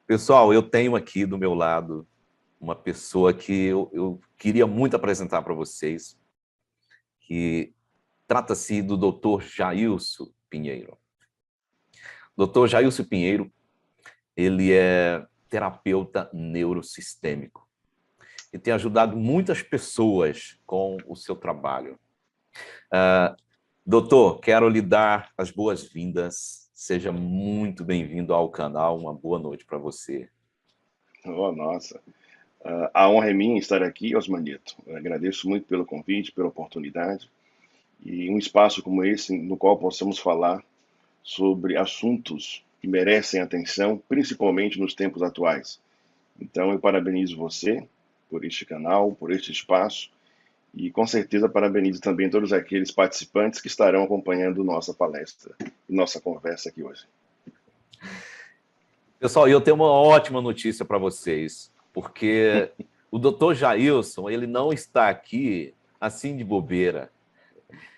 Pessoal, eu tenho aqui do meu lado uma pessoa que eu queria muito apresentar para vocês, que trata-se do Dr. Jailson Pinheiro. Dr. Jailson Pinheiro, ele é terapeuta neurosistêmico e tem ajudado muitas pessoas com o seu trabalho. Doutor, quero lhe dar as boas-vindas. Seja muito bem-vindo ao canal. Uma boa noite para você. Oh, nossa. A honra é minha estar aqui, Osmanito. Eu agradeço muito pelo convite, pela oportunidade e um espaço como esse no qual possamos falar sobre assuntos que merecem atenção, principalmente nos tempos atuais. Então, eu parabenizo você por este canal, por este espaço e com certeza parabenizo também todos aqueles participantes que estarão acompanhando nossa palestra e nossa conversa aqui hoje. Pessoal, eu tenho uma ótima notícia para vocês, porque o Dr. Jailson, ele não está aqui assim de bobeira.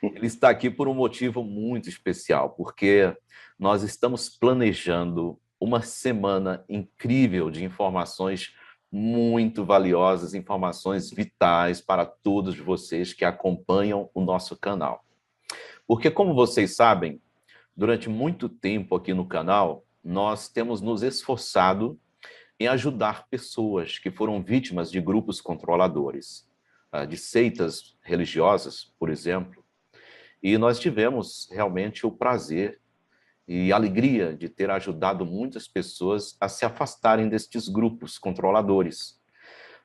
Ele está aqui por um motivo muito especial, porque nós estamos planejando uma semana incrível de informações muito valiosas, informações vitais para todos vocês que acompanham o nosso canal. Porque, como vocês sabem, durante muito tempo aqui no canal, nós temos nos esforçado em ajudar pessoas que foram vítimas de grupos controladores, de seitas religiosas, por exemplo. E nós tivemos realmente o prazer e a alegria de ter ajudado muitas pessoas a se afastarem destes grupos controladores.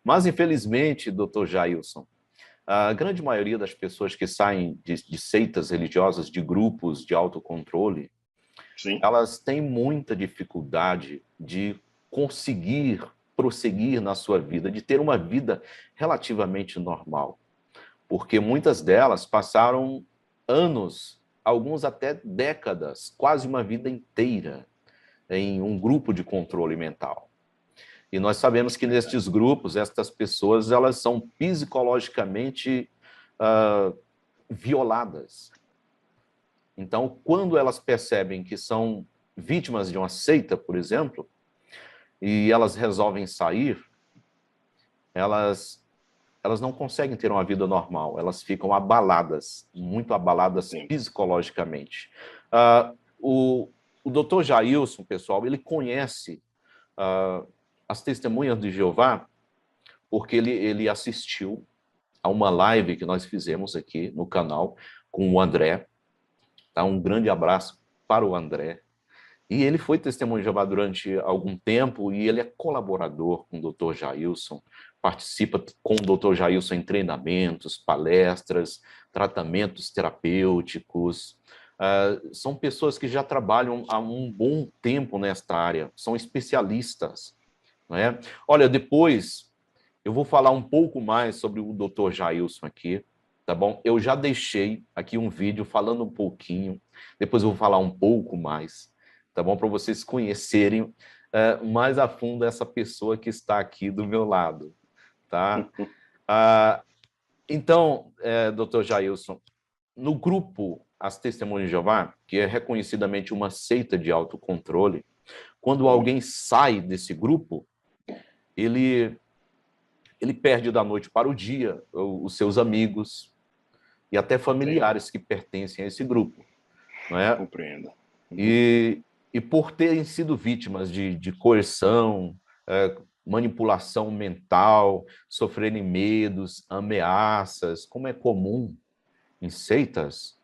Mas, infelizmente, Dr. Jailson, a grande maioria das pessoas que saem de seitas religiosas, de grupos de autocontrole, Sim, elas têm muita dificuldade de conseguir prosseguir na sua vida, de ter uma vida relativamente normal. Porque muitas delas passaram anos, alguns até décadas, quase uma vida inteira, em um grupo de controle mental. E nós sabemos que nestes grupos, estas pessoas, elas são psicologicamente violadas. Então, quando elas percebem que são vítimas de uma seita, por exemplo, e elas resolvem sair, elas não conseguem ter uma vida normal, elas ficam abaladas, muito abaladas sim, psicologicamente. O Dr. Jailson, pessoal, ele conhece as testemunhas de Jeová, porque ele assistiu a uma live que nós fizemos aqui no canal com o André. Tá? Um grande abraço para o André. E ele foi testemunho de Jeová durante algum tempo e ele é colaborador com o Dr. Jailson, participa com o Dr. Jailson em treinamentos, palestras, tratamentos terapêuticos. São pessoas que já trabalham há um bom tempo nesta área, são especialistas. Não é? Olha, depois eu vou falar um pouco mais sobre o Dr. Jailson aqui, tá bom? Eu já deixei aqui um vídeo falando um pouquinho, depois eu vou falar um pouco mais, tá bom? Para vocês conhecerem mais a fundo essa pessoa que está aqui do meu lado, tá? Então, Dr. Jailson, no grupo As Testemunhas de Jeová, que é reconhecidamente uma seita de autocontrole, quando alguém sai desse grupo, ele perde da noite para o dia os seus amigos e até familiares que pertencem a esse grupo, não é? compreendo. E por terem sido vítimas de coerção, manipulação mental, sofrerem medos, ameaças, como é comum em seitas,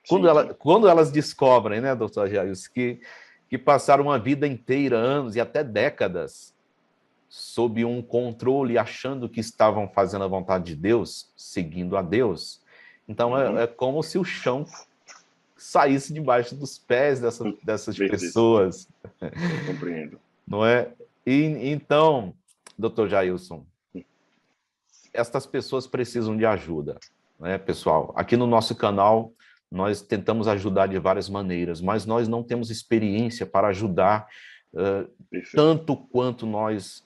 Sim. quando elas descobrem, né, doutor Jailson, que passaram uma vida inteira, anos e até décadas, sob um controle, achando que estavam fazendo a vontade de Deus, seguindo a Deus. Então, é como se o chão saísse debaixo dos pés dessas pessoas. Compreendo. Não é? E, então, doutor Jailson, estas pessoas precisam de ajuda, né, pessoal? Aqui no nosso canal, nós tentamos ajudar de várias maneiras, mas nós não temos experiência para ajudar tanto quanto nós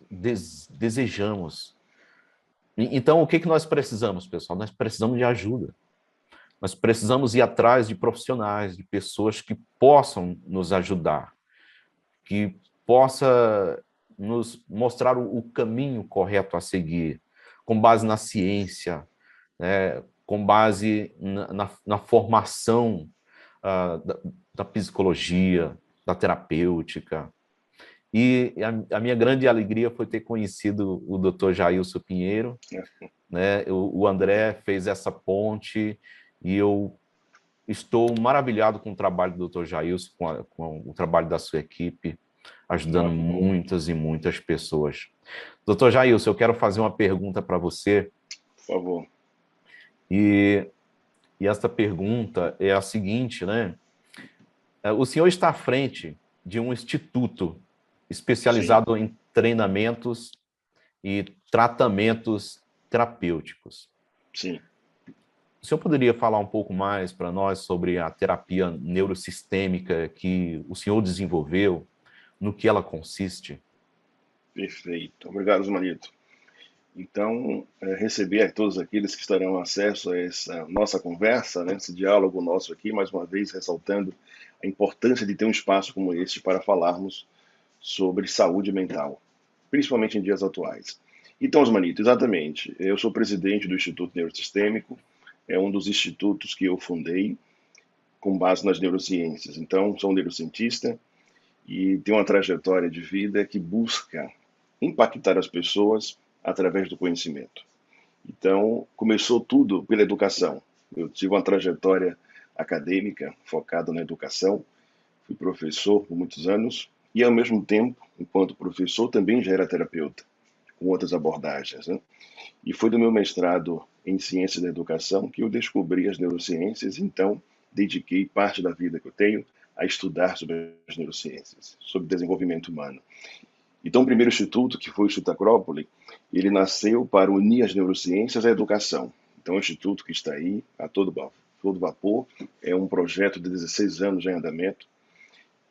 desejamos. Então, o que nós precisamos, pessoal? Nós precisamos de ajuda. Nós precisamos ir atrás de profissionais, de pessoas que possam nos ajudar, que possa nos mostrar o caminho correto a seguir, com base na ciência, né, com base na formação da psicologia, da terapêutica. E a minha grande alegria foi ter conhecido o Dr. Jailson Pinheiro, né? O André fez essa ponte e eu estou maravilhado com o trabalho do Dr. Jailson, com o trabalho da sua equipe, ajudando muitas e muitas pessoas. Dr. Jailson, eu quero fazer uma pergunta para você. Por favor. E essa pergunta é a seguinte, né? O senhor está à frente de um instituto especializado em treinamentos e tratamentos terapêuticos. Sim. O senhor poderia falar um pouco mais para nós sobre a terapia neurosistêmica que o senhor desenvolveu, no que ela consiste? Perfeito. Obrigado, Osmanito. Então, receber a todos aqueles que estarão acesso a essa nossa conversa, né, esse diálogo nosso aqui, mais uma vez ressaltando a importância de ter um espaço como este para falarmos sobre saúde mental, principalmente em dias atuais. Então, Osmanito, exatamente, eu sou presidente do Instituto Neurosistêmico, é um dos institutos que eu fundei com base nas neurociências. Então, sou um neurocientista e tenho uma trajetória de vida que busca impactar as pessoas através do conhecimento. Então, começou tudo pela educação. Eu tive uma trajetória acadêmica focada na educação, fui professor por muitos anos e, ao mesmo tempo, enquanto professor, também já era terapeuta, com outras abordagens, né? E foi do meu mestrado em Ciências da Educação que eu descobri as neurociências, então dediquei parte da vida que eu tenho a estudar sobre as neurociências, sobre desenvolvimento humano. Então, o primeiro instituto, que foi o Instituto Acrópole, ele nasceu para unir as neurociências à educação. Então, é um instituto que está aí a todo vapor, é um projeto de 16 anos em andamento.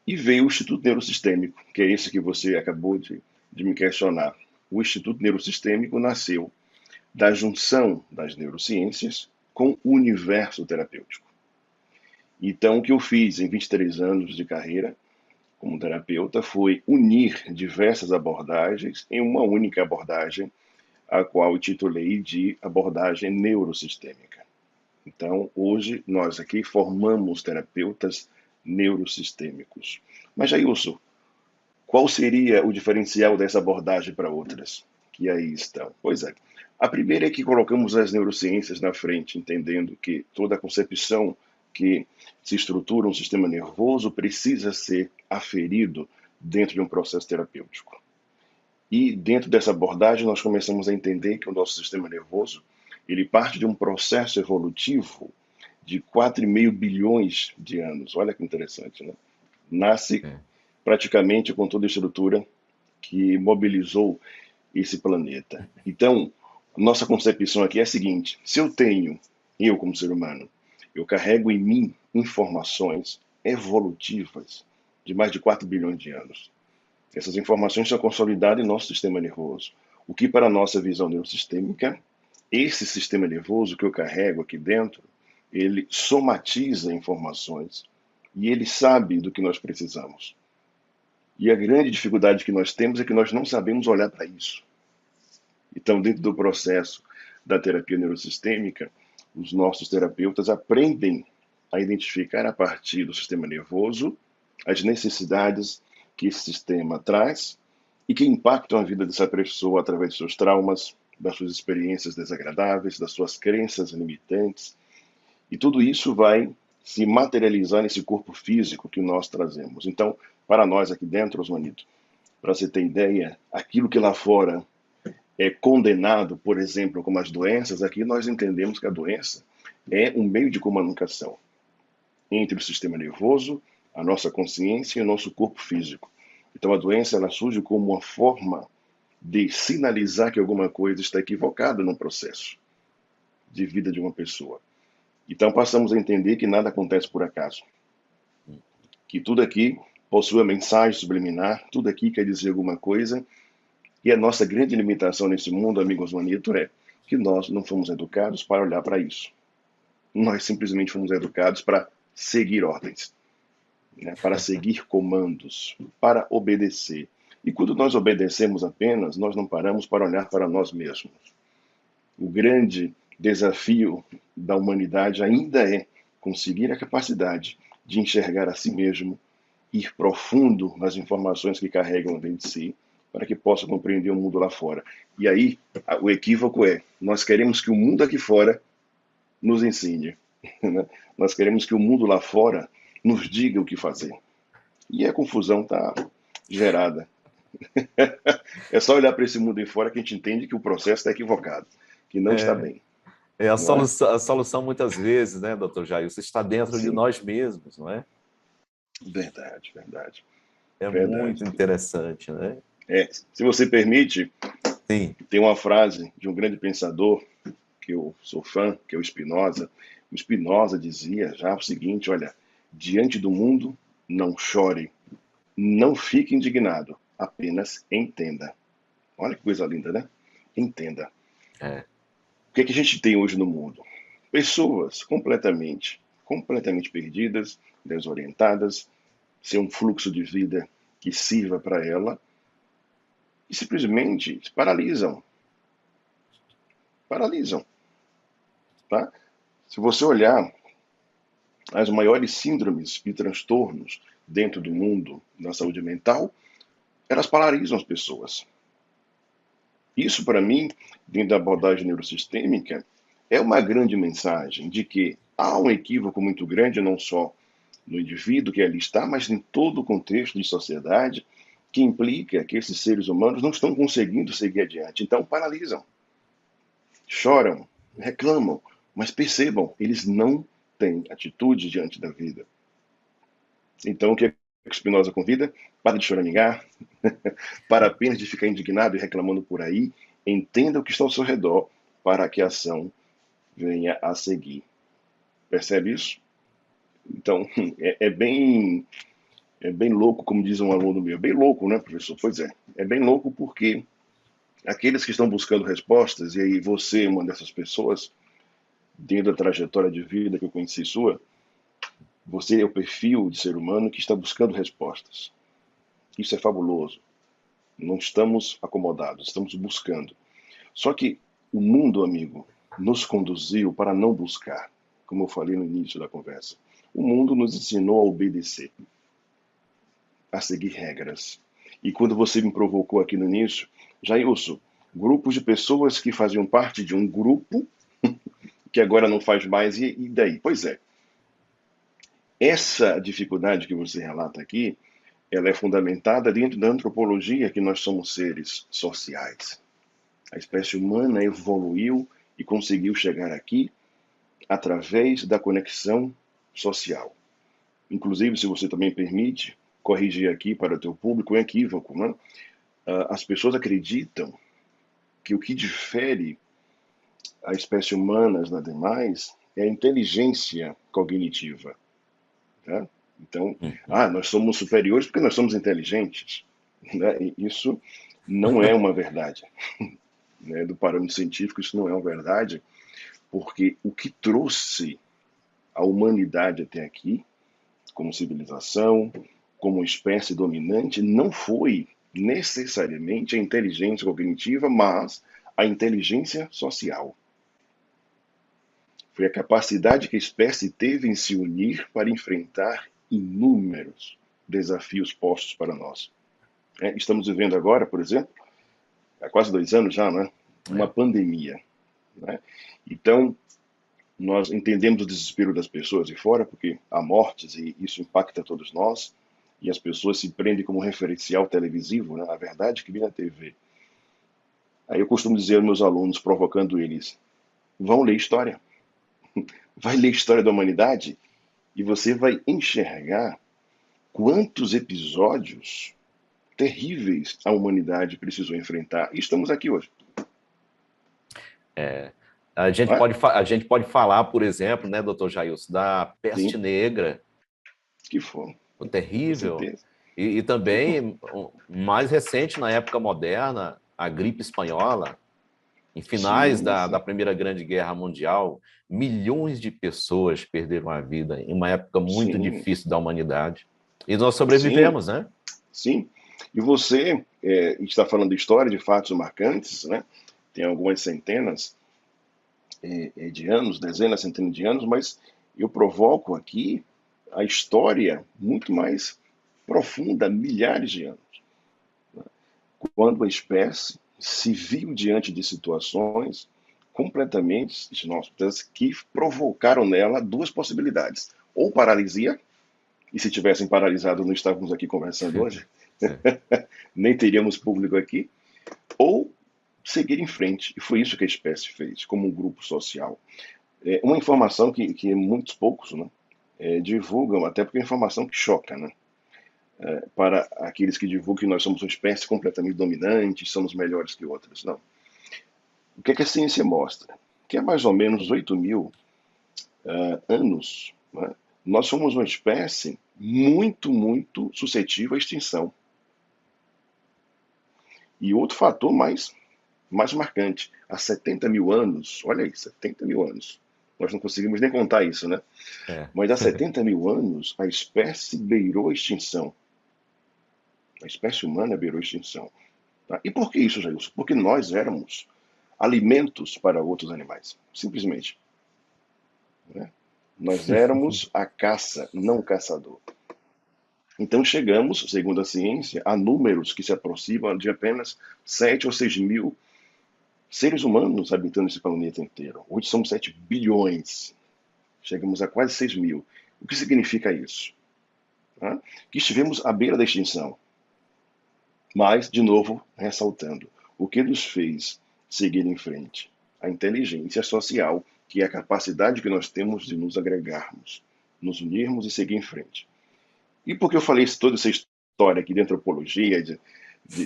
E veio o Instituto Neurosistêmico, que é esse que você acabou de me questionar. O Instituto Neurosistêmico nasceu da junção das neurociências com o universo terapêutico. Então, o que eu fiz em 23 anos de carreira como terapeuta foi unir diversas abordagens em uma única abordagem, a qual eu titulei de abordagem neurosistêmica. Então, hoje, nós aqui formamos terapeutas neurosistêmicos. Mas, Jailson, qual seria o diferencial dessa abordagem para outras que aí estão? Pois é, a primeira é que colocamos as neurociências na frente, entendendo que toda a concepção que se estrutura um sistema nervoso precisa ser aferido dentro de um processo terapêutico. E dentro dessa abordagem nós começamos a entender que o nosso sistema nervoso ele parte de um processo evolutivo de 4,5 bilhões de anos. Olha que interessante, né? Nasce praticamente com toda a estrutura que mobilizou esse planeta. Então, nossa concepção aqui é a seguinte: se eu como ser humano, eu carrego em mim informações evolutivas de mais de 4 bilhões de anos. Essas informações são consolidadas em nosso sistema nervoso. O que, para a nossa visão neurosistêmica, esse sistema nervoso que eu carrego aqui dentro, ele somatiza informações e ele sabe do que nós precisamos. E a grande dificuldade que nós temos é que nós não sabemos olhar para isso. Então, dentro do processo da terapia neurosistêmica, os nossos terapeutas aprendem a identificar a partir do sistema nervoso as necessidades que esse sistema traz e que impactam a vida dessa pessoa através de seus traumas, das suas experiências desagradáveis, das suas crenças limitantes. E tudo isso vai se materializar nesse corpo físico que nós trazemos. Então, para nós aqui dentro, Osmanito, para você ter ideia, aquilo que lá fora é condenado, por exemplo, como as doenças, aqui nós entendemos que a doença é um meio de comunicação entre o sistema nervoso, a nossa consciência e o nosso corpo físico. Então a doença ela surge como uma forma de sinalizar que alguma coisa está equivocada no processo de vida de uma pessoa. Então passamos a entender que nada acontece por acaso. Que tudo aqui possui uma mensagem subliminar, tudo aqui quer dizer alguma coisa. E a nossa grande limitação nesse mundo, amigo Osmanito, é que nós não fomos educados para olhar para isso. Nós simplesmente fomos educados para seguir ordens, né? Para seguir comandos, para obedecer. E quando nós obedecemos apenas, nós não paramos para olhar para nós mesmos. O grande desafio da humanidade ainda é conseguir a capacidade de enxergar a si mesmo, ir profundo nas informações que carregam dentro de si, para que possa compreender o mundo lá fora. E aí, o equívoco é, nós queremos que o mundo aqui fora nos ensine. Né? Nós queremos que o mundo lá fora nos diga o que fazer. E a confusão está gerada. É só olhar para esse mundo aí fora que a gente entende que o processo está equivocado, que não está bem. Não é? A solução muitas vezes, né, doutor Jair, você está dentro de Sim, nós mesmos, não é? verdade, verdade, É verdade. muito interessante, né? Se você permite, Sim. tem uma frase de um grande pensador que eu sou fã, que é o Spinoza. O Spinoza dizia já o seguinte: olha, diante do mundo, não chore, não fique indignado, apenas entenda. Olha que coisa linda, né? Entenda. É. O que é que a gente tem hoje no mundo? Pessoas completamente perdidas, desorientadas, sem um fluxo de vida que sirva para ela, e simplesmente se paralisam. Paralisam. Tá? Se você olhar as maiores síndromes e transtornos dentro do mundo da saúde mental, elas paralisam as pessoas. Isso, para mim, dentro da abordagem neurosistêmica, é uma grande mensagem de que há um equívoco muito grande, não só no indivíduo que ali está, mas em todo o contexto de sociedade, que implica que esses seres humanos não estão conseguindo seguir adiante. Então, paralisam, choram, reclamam, mas percebam, eles não têm atitude diante da vida. Então, o que Spinoza convida? Para de choramingar, para apenas de ficar indignado e reclamando por aí, entenda o que está ao seu redor para que a ação venha a seguir. Percebe isso? Então, é bem louco, como diz um aluno meu. Bem louco, né, professor? Pois é. É bem louco porque aqueles que estão buscando respostas, e aí você é uma dessas pessoas, dentro da trajetória de vida que eu conheci sua, você é o perfil de ser humano que está buscando respostas. Isso é fabuloso. Não estamos acomodados, estamos buscando. Só que o mundo, amigo, nos conduziu para não buscar, como eu falei no início da conversa. O mundo nos ensinou a obedecer, a seguir regras. E quando você me provocou aqui no início, Jailson, grupos de pessoas que faziam parte de um grupo, que agora não faz mais, e daí? Pois é. Essa dificuldade que você relata aqui, ela é fundamentada dentro da antropologia, que nós somos seres sociais. A espécie humana evoluiu e conseguiu chegar aqui através da conexão social. Inclusive, se você também permite, corrigir aqui para o teu público um equívoco, né? As pessoas acreditam que o que difere a espécie humana das demais é a inteligência cognitiva. Tá? Então, nós somos superiores porque nós somos inteligentes. Né? E isso não é uma verdade. Né? Do parâmetro científico, isso não é uma verdade, porque o que trouxe a humanidade até aqui, como civilização, como espécie dominante, não foi necessariamente a inteligência cognitiva, mas a inteligência social. Foi a capacidade que a espécie teve em se unir para enfrentar inúmeros desafios postos para nós. Estamos vivendo agora, por exemplo, há quase 2 anos já, né? Uma pandemia. Né? Então, nós entendemos o desespero das pessoas de fora, porque há mortes e isso impacta todos nós, e as pessoas se prendem como referencial televisivo, né? A verdade que vem na TV. Aí eu costumo dizer aos meus alunos, provocando eles, vão ler história. Vai ler história da humanidade e você vai enxergar quantos episódios terríveis a humanidade precisou enfrentar. E estamos aqui hoje. A gente pode falar, por exemplo, né, doutor Jailson, da peste negra. Que foi. Foi terrível. E também, mais recente, na época moderna, a gripe espanhola. Em finais da Primeira Grande Guerra Mundial, milhões de pessoas perderam a vida em uma época muito difícil da humanidade. E nós sobrevivemos, né? Sim. E você a gente está falando de história, de fatos marcantes, né? Tem algumas centenas de anos, dezenas, centenas de anos, mas eu provoco aqui a história muito mais profunda, milhares de anos, quando a espécie se viu diante de situações completamente inóspitas que provocaram nela duas possibilidades: ou paralisia, e se tivessem paralisado não estávamos aqui conversando hoje, nem teríamos público aqui, ou seguir em frente. E foi isso que a espécie fez, como um grupo social. Uma informação que muitos poucos, né, divulgam, até porque é informação que choca, né? Para aqueles que divulgam que nós somos uma espécie completamente dominante, somos melhores que outras. Não. O que a ciência mostra? Que há mais ou menos 8.000 anos, né, nós somos uma espécie muito, muito suscetível à extinção. E outro fator mais marcante, há 70.000 anos, olha aí, 70.000 anos, nós não conseguimos nem contar isso, né? Mas há 70.000 anos, a espécie beirou a extinção. A espécie humana beirou a extinção. Tá? E por que isso, Jailson? Porque nós éramos alimentos para outros animais, simplesmente. Né? Nós éramos a caça, não o caçador. Então chegamos, segundo a ciência, a números que se aproximam de apenas 7 ou 6 mil seres humanos habitando esse planeta inteiro. Hoje são 7 bilhões. Chegamos a quase 6 mil. O que significa isso? Tá? Que estivemos à beira da extinção. Mas, de novo, ressaltando, o que nos fez seguir em frente? A inteligência social, que é a capacidade que nós temos de nos agregarmos, nos unirmos e seguir em frente. E por que eu falei toda essa história aqui de antropologia, de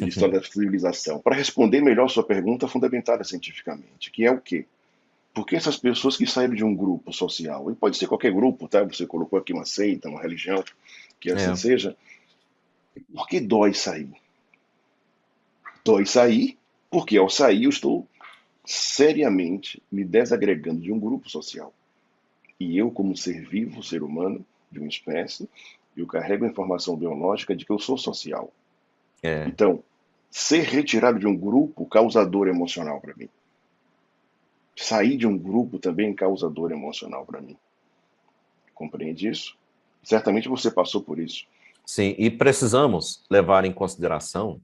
história da civilização? Para responder melhor a sua pergunta fundamentada cientificamente, que é o quê? Porque essas pessoas que saíram de um grupo social, e pode ser qualquer grupo, tá? Você colocou aqui uma seita, uma religião, que assim seja, por que dói sair? Dói sair porque ao sair eu estou seriamente me desagregando de um grupo social. E eu, como ser vivo, ser humano, de uma espécie, eu carrego a informação biológica de que eu sou social. Então, ser retirado de um grupo causa dor emocional para mim. Sair de um grupo também causa dor emocional para mim. Compreende isso? Certamente você passou por isso. Sim, e precisamos levar em consideração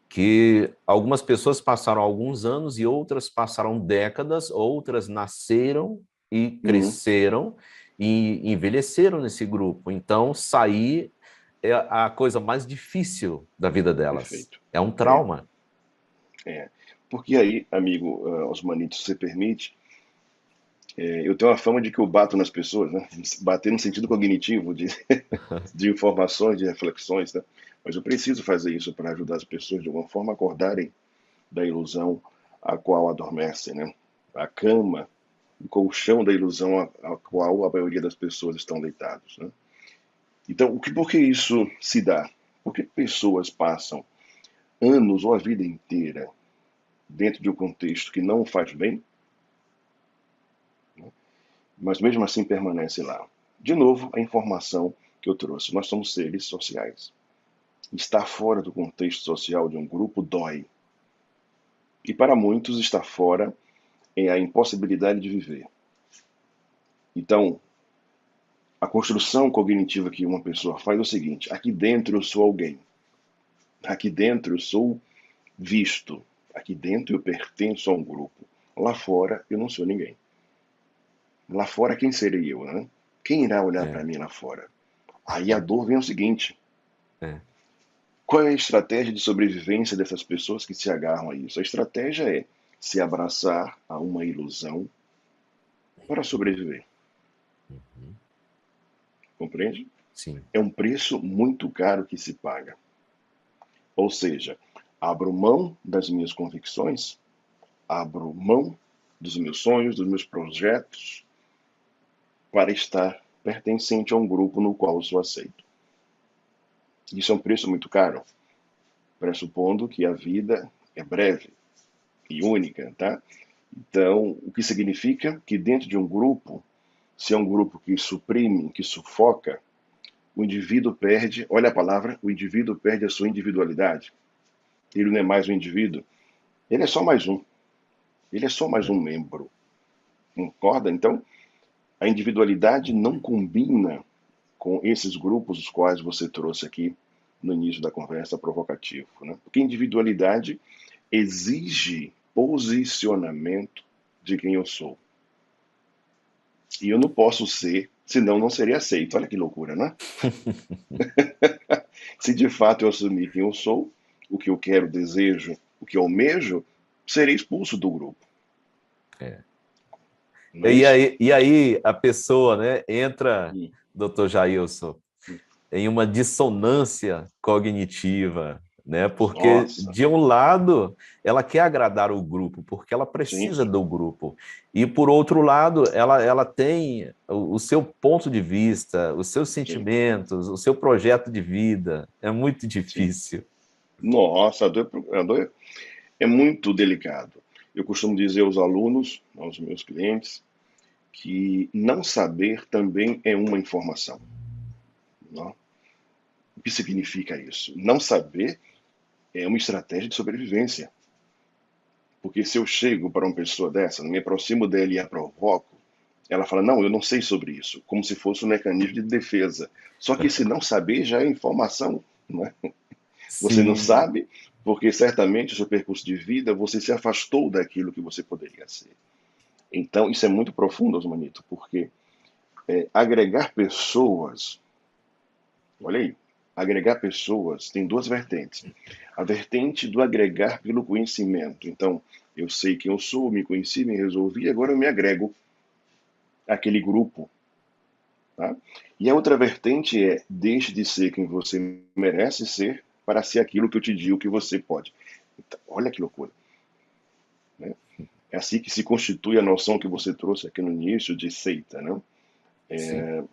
que algumas pessoas passaram alguns anos e outras passaram décadas, outras nasceram e cresceram e envelheceram nesse grupo. Então, sair é a coisa mais difícil da vida delas. Perfeito. É um trauma. Porque aí, amigo Osmanito, se você permite, eu tenho uma fama de que eu bato nas pessoas, né? Bater no sentido cognitivo de informações, de reflexões, né? Mas eu preciso fazer isso para ajudar as pessoas de alguma forma a acordarem da ilusão a qual adormecem, né? A cama, o colchão da ilusão a qual a maioria das pessoas estão deitados, né? Então, por que isso se dá? Porque pessoas passam anos ou a vida inteira dentro de um contexto que não faz bem, mas mesmo assim permanece lá. De novo, a informação que eu trouxe. Nós somos seres sociais. Estar fora do contexto social de um grupo dói. E para muitos, estar fora é a impossibilidade de viver. Então, a construção cognitiva que uma pessoa faz é o seguinte: aqui dentro eu sou alguém. Aqui dentro eu sou visto. Aqui dentro eu pertenço a um grupo. Lá fora eu não sou ninguém. Lá fora quem serei eu, né? Quem irá olhar para mim lá fora? Aí a dor vem o seguinte: qual é a estratégia de sobrevivência dessas pessoas que se agarram a isso? A estratégia é se abraçar a uma ilusão para sobreviver. Compreende? Sim. É um preço muito caro que se paga. Ou seja, abro mão das minhas convicções, abro mão dos meus sonhos, dos meus projetos, para estar pertencente a um grupo no qual eu sou aceito. Isso é um preço muito caro, pressupondo que a vida é breve e única, tá? Então, o que significa que dentro de um grupo, se é um grupo que suprime, que sufoca, o indivíduo perde, olha a palavra, o indivíduo perde a sua individualidade. Ele não é mais um indivíduo. Ele é só mais um. Ele é só mais um membro. Concorda? Então, a individualidade não combina com esses grupos os quais você trouxe aqui no início da conversa provocativo, né? Porque individualidade exige posicionamento de quem eu sou. E eu não posso ser, senão não seria aceito. Olha que loucura, né? Se de fato eu assumir quem eu sou, o que eu quero, desejo, o que eu almejo, serei expulso do grupo. É. Não é isso? E aí a pessoa, né, entra, Hum, doutor Jailson, hum. em uma dissonância cognitiva, né? Porque Nossa, de um lado ela quer agradar o grupo, porque ela sim, precisa do grupo, e por outro lado ela tem o seu ponto de vista, os seus sim, sentimentos, o seu projeto de vida. É muito sim. difícil. Nossa, é muito delicado. Eu costumo dizer aos alunos, aos meus clientes, que não saber também é uma informação. Não? O que significa isso? Não saber é uma estratégia de sobrevivência. Porque se eu chego para uma pessoa dessa, me aproximo dela e a provoco, ela fala, não, eu não sei sobre isso, como se fosse um mecanismo de defesa. Só que esse não saber já é informação. Não é? Você não Sim, sabe, porque certamente o seu percurso de vida, você se afastou daquilo que você poderia ser. Então, isso é muito profundo, Osmanito, porque agregar pessoas, olha aí, agregar pessoas tem duas vertentes. A vertente do agregar pelo conhecimento. Então, eu sei quem eu sou, me conheci, me resolvi, agora eu me agrego àquele grupo. Tá? E a outra vertente é deixe de ser quem você merece ser para ser aquilo que eu te digo que você pode. Então, olha que loucura. Né? É assim que se constitui a noção que você trouxe aqui no início de seita. Né? sim.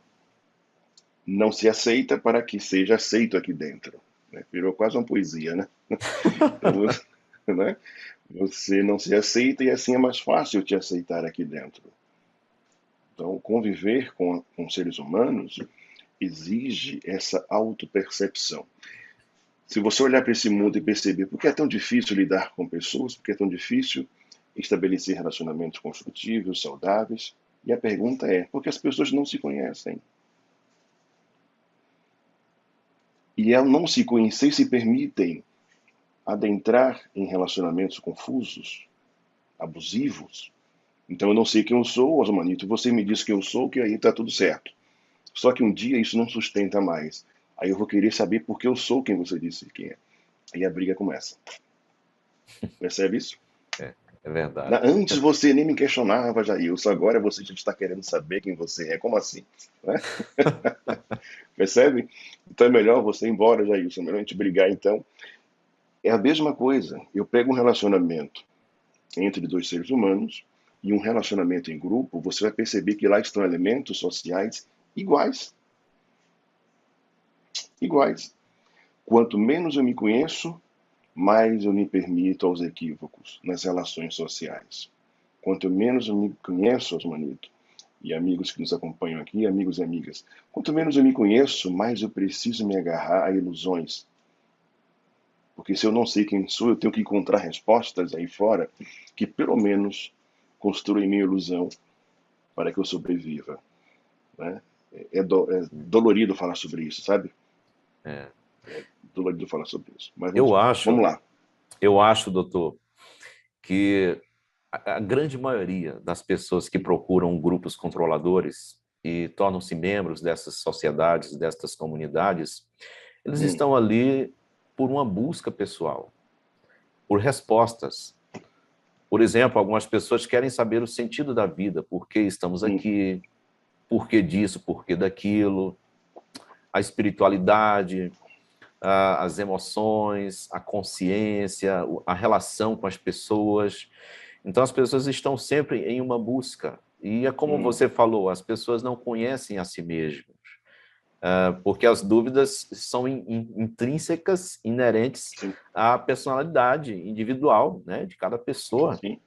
Não se aceita para que seja aceito aqui dentro. Né? Virou quase uma poesia, né? Então, né? Você não se aceita e assim é mais fácil te aceitar aqui dentro. Então, conviver com seres humanos exige essa autopercepção. Se você olhar para esse mundo e perceber por que é tão difícil lidar com pessoas, por que é tão difícil estabelecer relacionamentos construtivos, saudáveis, e a pergunta é, porque as pessoas não se conhecem. E ao não se conhecer, se permitem adentrar em relacionamentos confusos, abusivos. Então eu não sei quem eu sou, Osmanito, você me diz quem eu sou, que aí está tudo certo. Só que um dia isso não sustenta mais. Aí eu vou querer saber por que eu sou quem você disse quem é. Aí a briga começa. Percebe isso? É verdade. Antes você nem me questionava, Jailson, agora você já está querendo saber quem você é. Como assim? Né? Percebe? Então é melhor você ir embora, Jailson. É melhor a gente brigar então. É a mesma coisa. Eu pego um relacionamento entre dois seres humanos e um relacionamento em grupo, você vai perceber que lá estão elementos sociais iguais. Iguais. Quanto menos eu me conheço, mais eu me permito aos equívocos nas relações sociais. Quanto menos eu me conheço, Osmanito, e amigos que nos acompanham aqui, amigos e amigas, quanto menos eu me conheço, mais eu preciso me agarrar a ilusões. Porque se eu não sei quem sou, eu tenho que encontrar respostas aí fora que pelo menos construem minha ilusão para que eu sobreviva. Né? É dolorido falar sobre isso, sabe? É. Dolorido falar sobre isso. Mas Eu vamos acho, lá. eu acho, doutor, que a grande maioria das pessoas que procuram grupos controladores e tornam-se membros dessas sociedades, dessas comunidades, eles Hum, estão ali por uma busca pessoal, por respostas. Por exemplo, algumas pessoas querem saber o sentido da vida, por que estamos hum, aqui, por que disso, por que daquilo, a espiritualidade, as emoções, a consciência, a relação com as pessoas. Então, as pessoas estão sempre em uma busca. E é como hum, você falou, as pessoas não conhecem a si mesmas, porque as dúvidas são intrínsecas, inerentes sim, à personalidade individual, né, de cada pessoa. sim,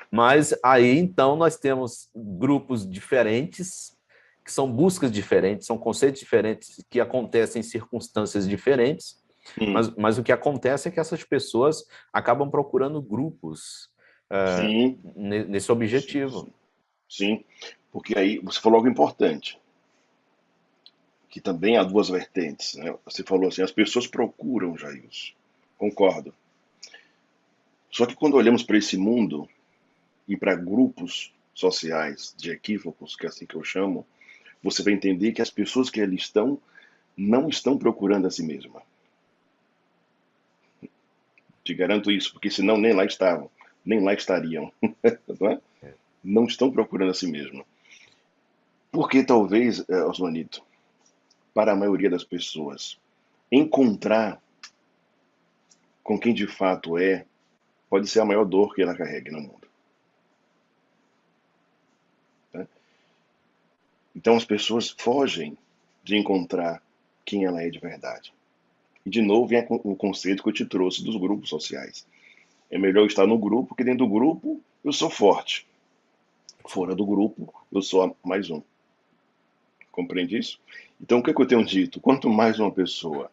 Mas aí, então, nós temos grupos diferentes, que são buscas diferentes, são conceitos diferentes, que acontecem em circunstâncias diferentes, Hum. Mas o que acontece é que essas pessoas acabam procurando grupos Sim, nesse sim, objetivo. sim. Sim, porque aí você falou algo importante, que também há duas vertentes, né? Você falou assim, as pessoas procuram, Jair. Concordo. Só que quando olhamos para esse mundo e para grupos sociais de equívocos, que é assim que eu chamo, você vai entender que as pessoas que ali estão não estão procurando a si mesma. Te garanto isso, porque senão nem lá estavam, nem lá estariam. Não é? Não estão procurando a si mesma. Porque talvez, Osmanito, para a maioria das pessoas, encontrar com quem de fato é pode ser a maior dor que ela carregue no mundo. Né? Então as pessoas fogem de encontrar quem ela é de verdade. E de novo vem o conceito que eu te trouxe dos grupos sociais. É melhor estar no grupo, que dentro do grupo eu sou forte. Fora do grupo, eu sou mais um. Compreende isso? Então, o que, é que eu tenho dito? Quanto mais uma pessoa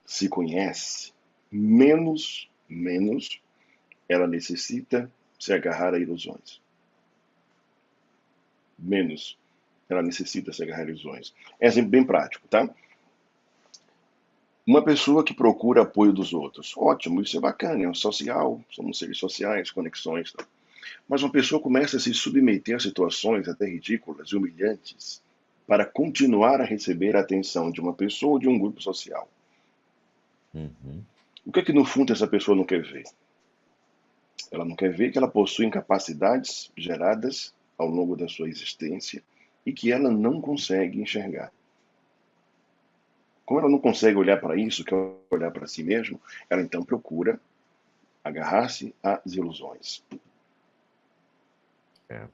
se conhece, menos ela necessita se agarrar a ilusões. Menos ela necessita se agarrar a ilusões. É exemplo bem prático, tá? Uma pessoa que procura apoio dos outros. Ótimo, isso é bacana, é social, somos seres sociais, conexões. Tá? Mas uma pessoa começa a se submeter a situações até ridículas e humilhantes para continuar a receber a atenção de uma pessoa ou de um grupo social. Uhum. O que é que no fundo essa pessoa não quer ver? Ela não quer ver que ela possui capacidades geradas ao longo da sua existência e que ela não consegue enxergar. Como ela não consegue olhar para isso, quer olhar para si mesma, ela então procura agarrar-se às ilusões. É.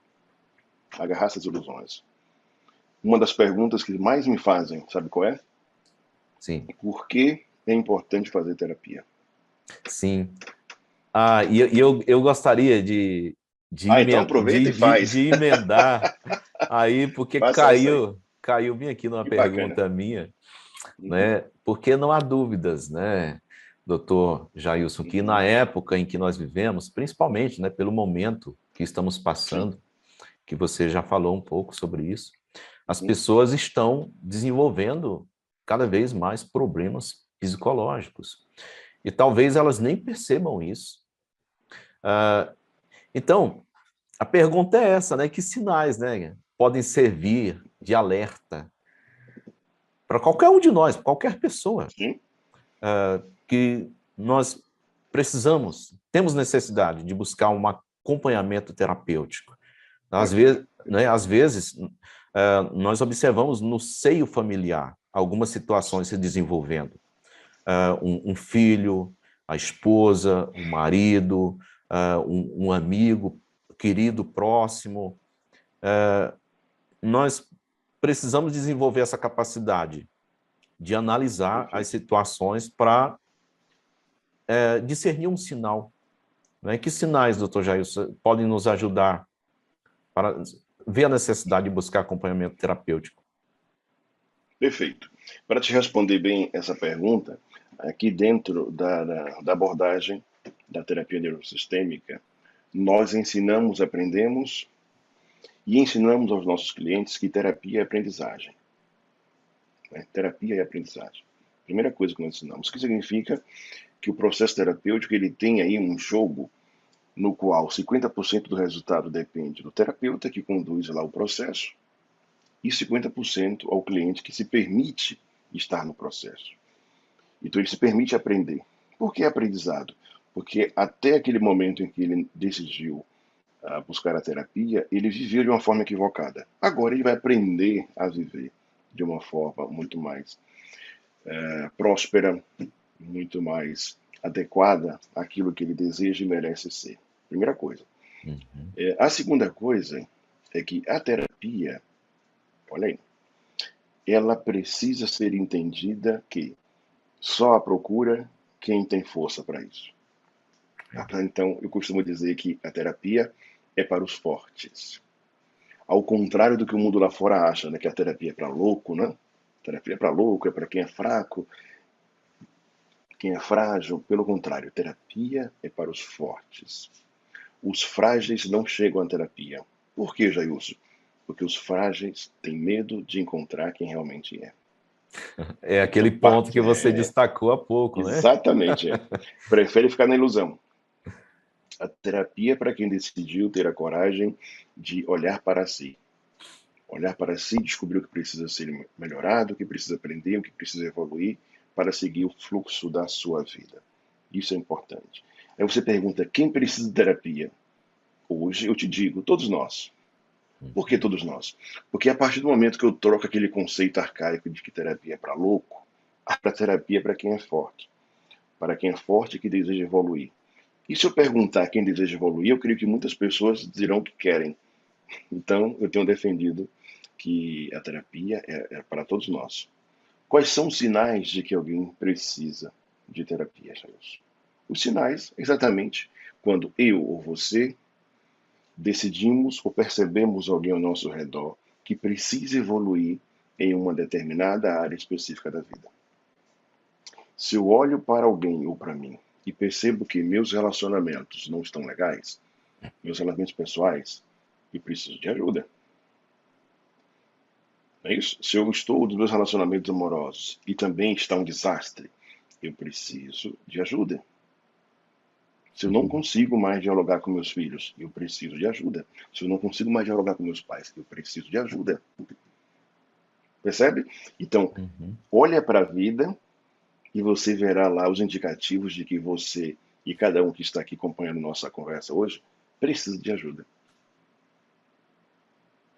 Agarrar-se às ilusões. Uma das perguntas que mais me fazem, sabe qual é? Sim, Por que é importante fazer terapia? sim. Eu gostaria Ah, então aproveita e faz. de emendar aí, porque Faça essa aí. caiu bem aqui numa Que bacana. pergunta minha, Uhum, né? Porque não há dúvidas, né, doutor Jailson, que na uhum, época em que nós vivemos, principalmente, né, pelo momento que estamos sim. passando, que você já falou um pouco sobre isso, as Uhum, pessoas estão desenvolvendo cada vez mais problemas psicológicos. E talvez elas nem percebam isso. Então, a pergunta é essa, né? Que sinais, né, podem servir de alerta para qualquer um de nós, qualquer pessoa, sim. que nós precisamos, temos necessidade de buscar um acompanhamento terapêutico. Bacana. Às vezes nós observamos no seio familiar algumas situações se desenvolvendo. Um filho, a esposa, o marido, um amigo querido, próximo. Nós precisamos desenvolver essa capacidade de analisar as Perfeito. situações para discernir um sinal. Né? Que sinais, doutor Jair, podem nos ajudar para ver a necessidade de buscar acompanhamento terapêutico? Perfeito. Para te responder bem essa pergunta, aqui dentro da abordagem da terapia neurosistêmica, nós ensinamos, aprendemos e ensinamos aos nossos clientes que terapia é aprendizagem. Né? Terapia é aprendizagem. Primeira coisa que nós ensinamos. O que significa que o processo terapêutico ele tem aí um jogo no qual 50% do resultado depende do terapeuta que conduz lá o processo e 50% ao cliente que se permite estar no processo. Então ele se permite aprender. Por que aprendizado? Porque até aquele momento em que ele decidiu buscar a terapia, ele viveu de uma forma equivocada. Agora ele vai aprender a viver de uma forma muito mais próspera, muito mais adequada àquilo que ele deseja e merece ser. Primeira coisa. Uhum. A segunda coisa é que a terapia, olha aí, ela precisa ser entendida que só a procura quem tem força para isso. Então, eu costumo dizer que a terapia é para os fortes. Ao contrário do que o mundo lá fora acha, né, que a terapia é para louco, né? A terapia é para louco, é para quem é fraco. quem é frágil, pelo contrário, terapia é para os fortes. Os frágeis não chegam à terapia. Por que, Jailson? Porque os frágeis têm medo de encontrar quem realmente é. É Então, aquele ponto que você destacou há pouco, né? exatamente. Prefere ficar na ilusão. A terapia é para quem decidiu ter a coragem de olhar para si. Olhar para si, descobrir o que precisa ser melhorado, o que precisa aprender, o que precisa evoluir para seguir o fluxo da sua vida. Isso é importante. Aí você pergunta, quem precisa de terapia? Hoje eu te digo, todos nós. Por que todos nós? Porque a partir do momento que eu troco aquele conceito arcaico de que terapia é para louco, a terapia é para quem é forte. Para quem é forte e que deseja evoluir. E se eu perguntar quem deseja evoluir, eu creio que muitas pessoas dirão que querem. Então, eu tenho defendido que a terapia é para todos nós. Quais são os sinais de que alguém precisa de terapia, Jailson? Os sinais, exatamente, quando eu ou você decidimos ou percebemos alguém ao nosso redor que precisa evoluir em uma determinada área específica da vida. Se eu olho para alguém ou para mim e percebo que meus relacionamentos não estão legais, meus relacionamentos pessoais, eu preciso de ajuda. É isso? Se eu estou dos meus relacionamentos amorosos e também está um desastre, eu preciso de ajuda. Se eu não consigo mais dialogar com meus filhos, eu preciso de ajuda. Se eu não consigo mais dialogar com meus pais, eu preciso de ajuda. Percebe? Então, olha para a vida e você verá lá os indicativos de que você e cada um que está aqui acompanhando nossa conversa hoje precisa de ajuda.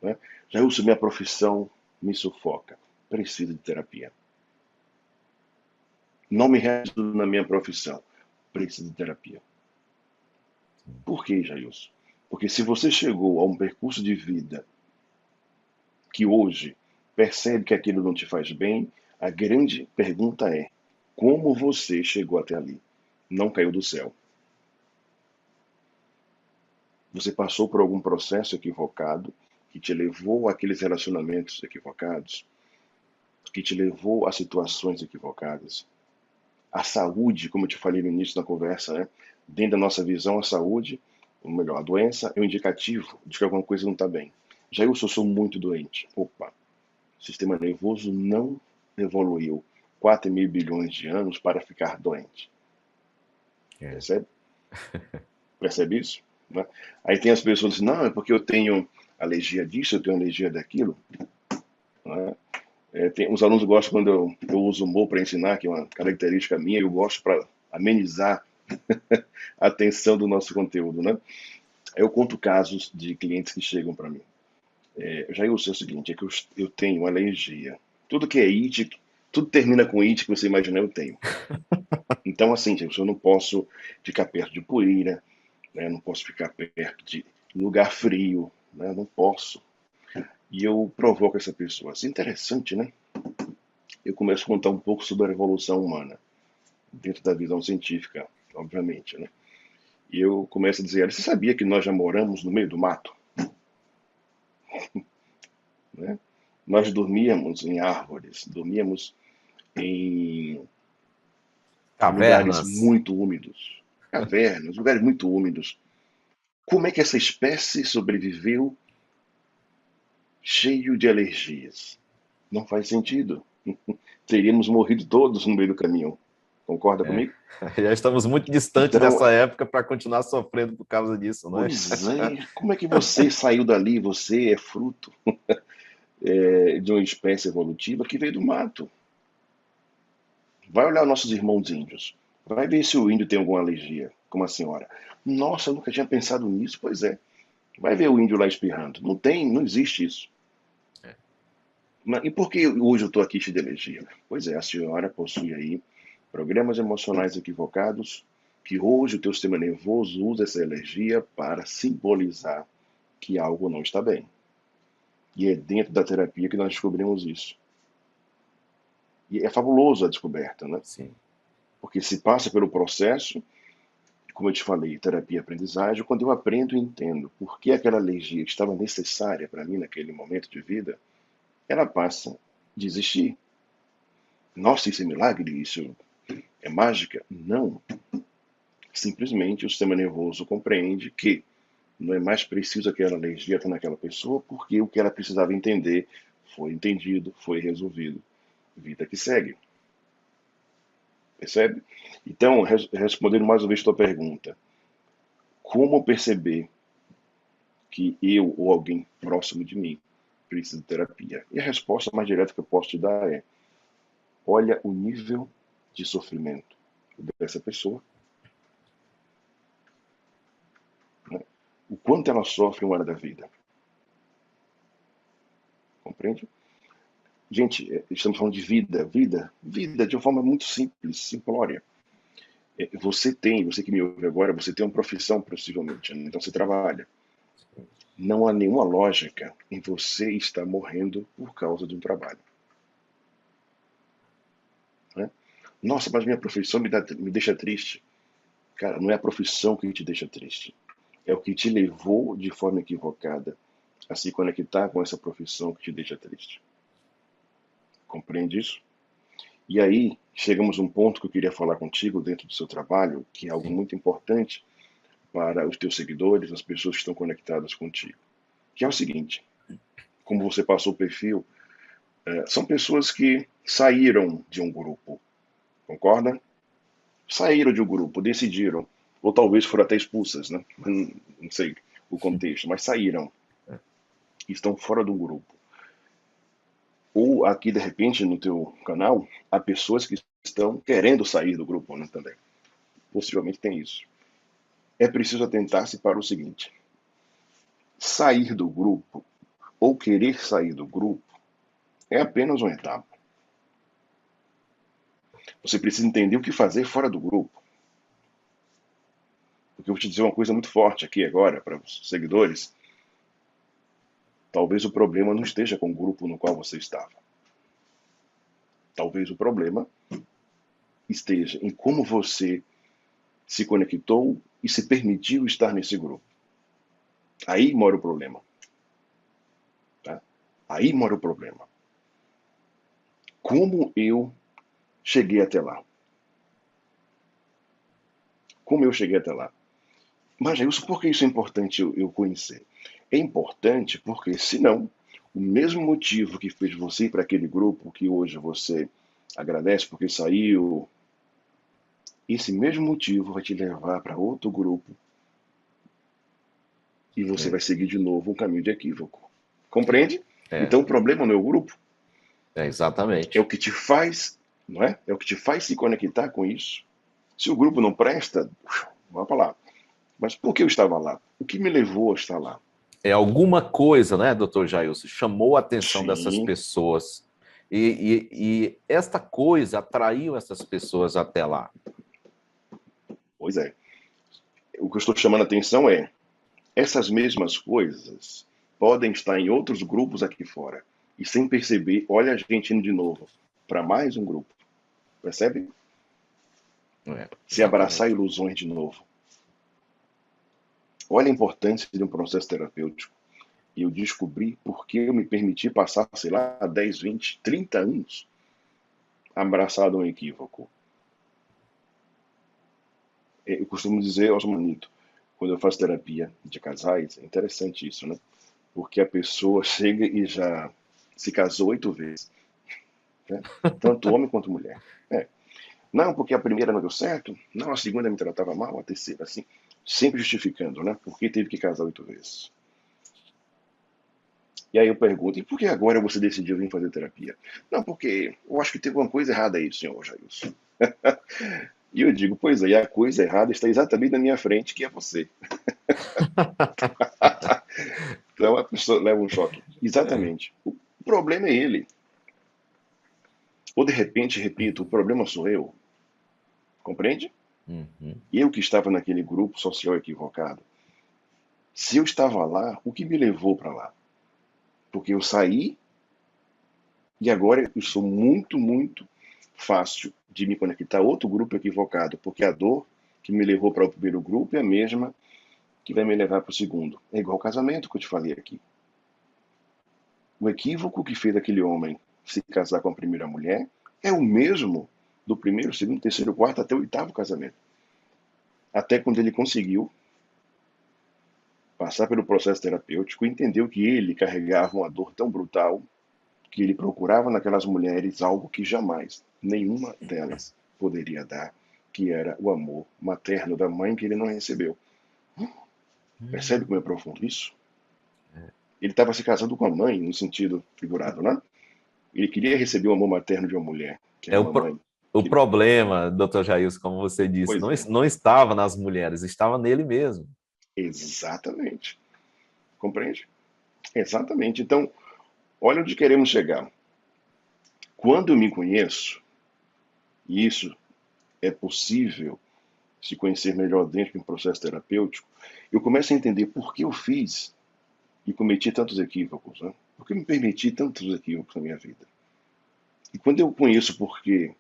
Né? Jailson, minha profissão me sufoca. Preciso de terapia. Não me resto na minha profissão. Preciso de terapia. Por que, Jailson? Porque se você chegou a um percurso de vida que hoje percebe que aquilo não te faz bem, a grande pergunta é: como você chegou até ali? Não caiu do céu. Você passou por algum processo equivocado que te levou àqueles relacionamentos equivocados, que te levou a situações equivocadas. A saúde, como eu te falei no início da conversa, né? Dentro da nossa visão, a saúde, ou melhor, a doença é um indicativo de que alguma coisa não está bem. Já eu sou muito doente. Opa, o sistema nervoso não evoluiu 4,5 bilhões de anos para ficar doente. Percebe? Percebe isso? Né? Aí tem as pessoas que dizem, não, é porque eu tenho alergia disso, eu tenho alergia daquilo. Né? Os alunos gostam quando eu uso humor para ensinar, que é uma característica minha, eu gosto para amenizar a atenção do nosso conteúdo. Né? Eu conto casos de clientes que chegam para mim. Jailson, é o seguinte, é que eu tenho alergia. Tudo que é it, tudo termina com it que você imagina, eu tenho. Então, assim, eu não posso ficar perto de poeira, né? Não posso ficar perto de lugar frio, né? Não posso. E eu provoco essa pessoa. Assim, interessante, né? Eu começo a contar um pouco sobre a evolução humana, dentro da visão científica, obviamente, né? E eu começo a dizer, você sabia que nós já moramos no meio do mato? Né? Nós dormíamos em árvores, dormíamos em lugares Cavernas. muito úmidos, cavernas, lugares muito úmidos. Como é que essa espécie sobreviveu cheio de alergias? Não faz sentido. Teríamos morrido todos no meio do caminho. Concorda comigo? Já estamos muito distantes Então, dessa época para continuar sofrendo por causa disso, não é? pois é, como é que você saiu dali? Você é fruto de uma espécie evolutiva que veio do mato. Vai olhar nossos irmãos índios. Vai ver se o índio tem alguma alergia, como a senhora. Nossa, eu nunca tinha pensado nisso. Pois é. Vai ver o índio lá espirrando. Não tem, não existe isso. E por que hoje eu estou aqui cheio de alergia? Pois é, a senhora possui aí programas emocionais equivocados que hoje o teu sistema nervoso usa essa alergia para simbolizar que algo não está bem. E é dentro da terapia que nós descobrimos isso. E é fabuloso a descoberta, né? Sim. Porque se passa pelo processo, como eu te falei, terapia e aprendizagem, quando eu aprendo e entendo por que aquela alergia que estava necessária para mim naquele momento de vida, ela passa a existir. Nossa, isso é milagre, isso É mágica? Não. Simplesmente o sistema nervoso compreende que não é mais preciso aquela energia estar naquela pessoa, porque o que ela precisava entender foi entendido, foi resolvido. Vida que segue. Percebe? Então, respondendo mais uma vez a tua pergunta, como perceber que eu ou alguém próximo de mim precisa de terapia? E a resposta mais direta que eu posso te dar é: olha o nível de sofrimento dessa pessoa, né? O quanto ela sofre uma hora da vida. Compreende? Gente, estamos falando de vida, vida de uma forma muito simples, simplória. Você que me ouve agora, você tem uma profissão, possivelmente, né? Então você trabalha. Não há nenhuma lógica em você estar morrendo por causa de um trabalho. Né? Nossa, mas minha profissão me deixa triste. Cara, não é a profissão que te deixa triste. É o que te levou de forma equivocada a se conectar com essa profissão que te deixa triste. Compreende isso? E aí, chegamos a um ponto que eu queria falar contigo dentro do seu trabalho, que é algo muito importante para os teus seguidores, as pessoas que estão conectadas contigo. Que é o seguinte: como você passou o perfil, são pessoas que saíram de um grupo, concorda? Saíram de um grupo, decidiram, ou talvez foram até expulsas, né? Não sei o contexto, mas saíram, estão fora do grupo. Ou aqui, de repente, no teu canal, há pessoas que estão querendo sair do grupo, né, também. Possivelmente tem isso. É preciso atentar-se para o seguinte: sair do grupo ou querer sair do grupo é apenas uma etapa. Você precisa entender o que fazer fora do grupo. Porque eu vou te dizer uma coisa muito forte aqui agora para os seguidores. Talvez o problema não esteja com o grupo no qual você estava. Talvez o problema esteja em como você se conectou e se permitiu estar nesse grupo. Aí mora o problema. Tá? Aí mora o problema. Como eu cheguei até lá? Como eu cheguei até lá? Mas, Jailson, por que isso é importante eu conhecer? É importante porque, senão, o mesmo motivo que fez você ir para aquele grupo que hoje você agradece porque saiu, esse mesmo motivo vai te levar para outro grupo e você vai seguir de novo um caminho de equívoco. Compreende? Então o problema não é o grupo. Exatamente. É o que te faz, não é? É o que te faz se conectar com isso. Se o grupo não presta, vá para lá. Mas por que eu estava lá? O que me levou a estar lá? É alguma coisa, né, doutor Jailson, chamou a atenção Sim. dessas pessoas. E esta coisa atraiu essas pessoas até lá. Pois é. O que eu estou chamando a atenção é: essas mesmas coisas podem estar em outros grupos aqui fora. E sem perceber, olha a gente indo de novo para mais um grupo. Percebe? Se abraçar ilusões de novo. Olha a importância de um processo terapêutico. E eu descobri porque eu me permiti passar, sei lá, 10, 20, 30 anos abraçado a um equívoco. Eu costumo dizer aos manitos, quando eu faço terapia de casais, é interessante isso, né? Porque a pessoa chega e já se casou 8 vezes. Né? Tanto homem quanto mulher. Não, porque a primeira não deu certo, não, a segunda me tratava mal, a terceira, assim, sempre justificando, né? Porque teve que casar 8 vezes. E aí eu pergunto: e por que agora você decidiu vir fazer terapia? Não, porque eu acho que teve uma coisa errada aí, senhor Jailson. E eu digo: pois é, a coisa errada está exatamente na minha frente, que é você. Então a pessoa leva um choque. Exatamente. O problema é ele. Ou de repente, repito, o problema sou eu. Compreende? Eu que estava naquele grupo social equivocado. Se eu estava lá, o que me levou para lá? Porque eu saí e agora eu sou muito, muito fácil de me conectar a outro grupo equivocado, porque a dor que me levou para o primeiro grupo é a mesma que vai me levar para o segundo. É igual ao casamento que eu te falei aqui. O equívoco que fez aquele homem se casar com a primeira mulher é o mesmo do primeiro, segundo, terceiro, quarto até o oitavo casamento. Até quando ele conseguiu passar pelo processo terapêutico, entendeu que ele carregava uma dor tão brutal que ele procurava naquelas mulheres algo que jamais nenhuma delas poderia dar, que era o amor materno da mãe que ele não recebeu. Percebe como é profundo isso? Ele estava se casando com a mãe, no sentido figurado, né? Ele queria receber o amor materno de uma mulher, que É era uma mãe. o problema, doutor Jailson, como você disse, Pois é, não estava nas mulheres, estava nele mesmo. exatamente. Compreende? Exatamente. Então, olha onde queremos chegar. Quando eu me conheço, e isso é possível se conhecer melhor dentro de um processo terapêutico, eu começo a entender por que eu fiz e cometi tantos equívocos, né? Por que eu me permiti tantos equívocos na minha vida? E quando eu conheço por que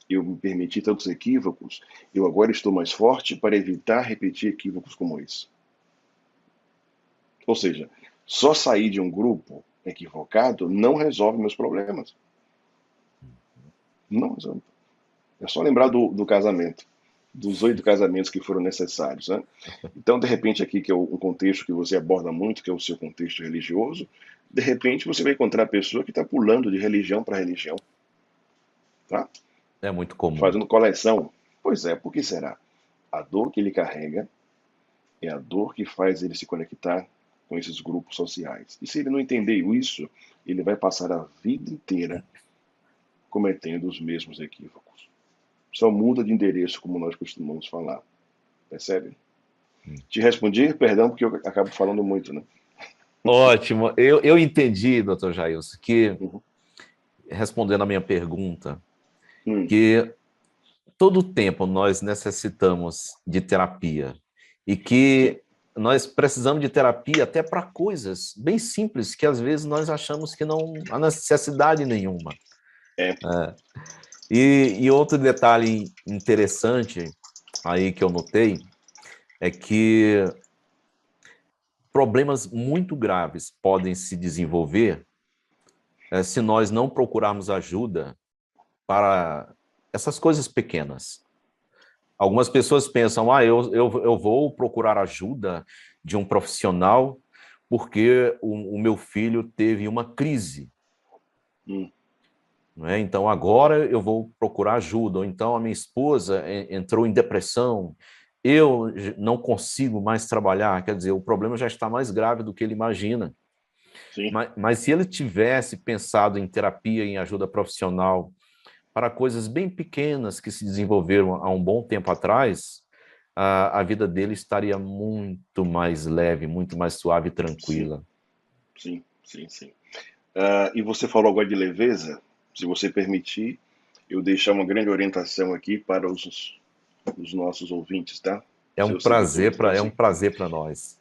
eu me permiti tantos equívocos, eu agora estou mais forte para evitar repetir equívocos como esse. Ou seja, só sair de um grupo equivocado não resolve meus problemas. Não resolve. É só lembrar do casamento, dos 8 casamentos que foram necessários, né? Então, de repente, aqui que é um contexto que você aborda muito, que é o seu contexto religioso, de repente você vai encontrar a pessoa que está pulando de religião para religião, tá? É muito comum. Fazendo coleção. Pois é, por que será? A dor que ele carrega é a dor que faz ele se conectar com esses grupos sociais. E se ele não entender isso, ele vai passar a vida inteira cometendo os mesmos equívocos. Só muda de endereço, como nós costumamos falar. Percebe? Te respondi, perdão, porque eu acabo falando muito, né? Ótimo. Eu entendi, doutor Jailson, que, Uhum. respondendo a minha pergunta, Hum, que todo tempo nós necessitamos de terapia e sim, que nós precisamos de terapia até para coisas bem simples que às vezes nós achamos que não há necessidade nenhuma. é, E outro detalhe interessante aí que eu notei é que problemas muito graves podem se desenvolver se nós não procurarmos ajuda para essas coisas pequenas. Algumas pessoas pensam, eu vou procurar ajuda de um profissional porque o meu filho teve uma crise, hum, né? Então agora eu vou procurar ajuda. Ou então a minha esposa entrou em depressão, eu não consigo mais trabalhar. Quer dizer, o problema já está mais grave do que ele imagina. sim, Mas se ele tivesse pensado em terapia, em ajuda profissional, para coisas bem pequenas que se desenvolveram há um bom tempo atrás, a vida dele estaria muito mais leve, muito mais suave e sim, tranquila. sim, sim, sim. E você falou agora de leveza. Se você permitir, eu deixar uma grande orientação aqui para os nossos ouvintes, tá? Seus seguidores. Então, É um assim, prazer para nós.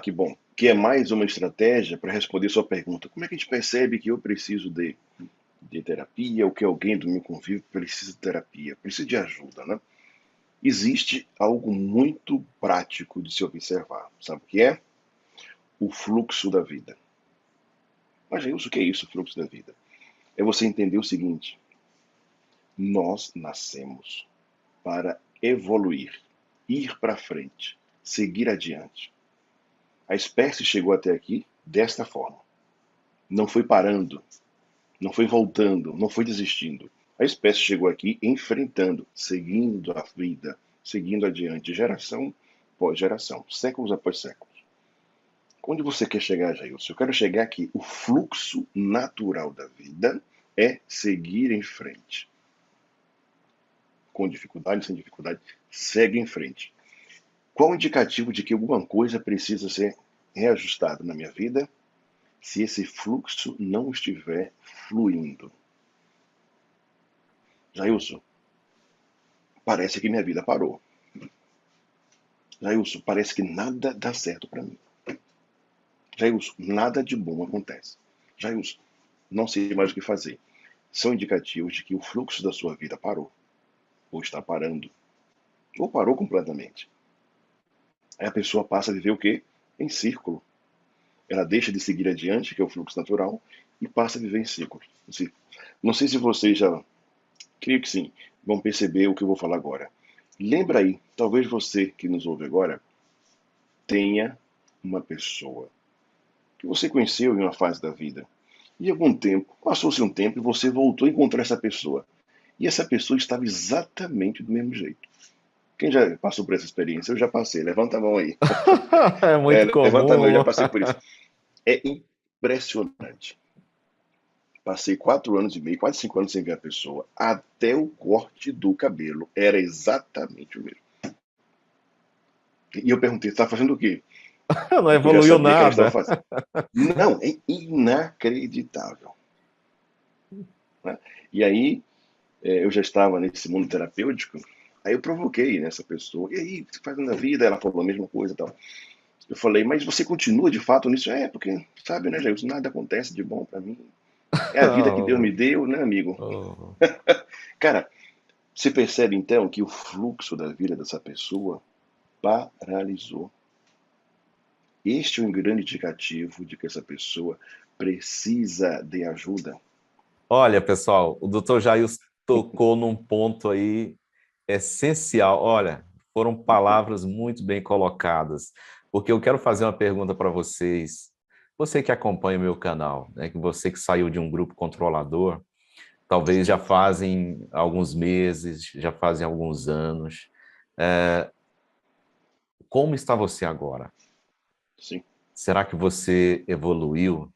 que bom. Que é mais uma estratégia para responder sua pergunta. Como é que a gente percebe que eu preciso de terapia ou que alguém do meu convívio precisa de terapia, precisa de ajuda, né? Existe algo muito prático de se observar. Sabe o que é? O fluxo da vida. Mas, o que é isso, o fluxo da vida? É você entender o seguinte: nós nascemos para evoluir, ir para frente, seguir adiante. A espécie chegou até aqui desta forma. Não foi parando, não foi voltando, não foi desistindo. A espécie chegou aqui enfrentando, seguindo a vida, seguindo adiante, geração após geração, séculos após séculos. Onde você quer chegar, Jailson? Eu quero chegar aqui. O fluxo natural da vida é seguir em frente. Com dificuldade, sem dificuldade, segue em frente. Qual o indicativo de que alguma coisa precisa ser reajustada na minha vida se esse fluxo não estiver fluindo? Jailson, parece que minha vida parou. Jailson, parece que nada dá certo para mim. Jailson, nada de bom acontece. Jailson, não sei mais o que fazer. São indicativos de que o fluxo da sua vida parou, ou está parando, ou parou completamente. Aí a pessoa passa a viver o quê? Em círculo. Ela deixa de seguir adiante, que é o fluxo natural, e passa a viver em círculo. Não sei se você já Creio que sim. Vão perceber o que eu vou falar agora. Lembra aí, talvez você que nos ouve agora tenha uma pessoa que você conheceu em uma fase da vida. E algum tempo, passou-se um tempo e você voltou a encontrar essa pessoa. E essa pessoa estava exatamente do mesmo jeito. Quem já passou por essa experiência? Eu já passei. Levanta a mão aí. É muito Levanta a mão, eu já comum. passei por isso. É impressionante. Passei 4 anos e meio, quase 5 anos sem ver a pessoa. Até o corte do cabelo era exatamente o mesmo. E eu perguntei, você está fazendo o quê? Não Porque eu já evoluiu sabia que ela estava nada. fazendo. Não, é inacreditável. Né? E aí, eu já estava nesse mundo terapêutico, aí eu provoquei nessa pessoa. E aí, o que você faz na vida? Ela falou a mesma coisa e tal. Eu falei, mas você continua de fato nisso? É, porque, sabe, né, Jair, nada acontece de bom para mim. É a vida que Deus me Oh, deu, né, amigo? oh. Cara, você percebe então que o fluxo da vida dessa pessoa paralisou. Este é um grande indicativo de que essa pessoa precisa de ajuda. Olha, pessoal, o doutor Jair tocou num ponto aí essencial. Olha, foram palavras muito bem colocadas, porque eu quero fazer uma pergunta para vocês. Você que acompanha o meu canal, né, que você que saiu de um grupo controlador, talvez já Sim, fazem alguns meses, já fazem alguns anos. Como está você agora? sim. Será que você evoluiu?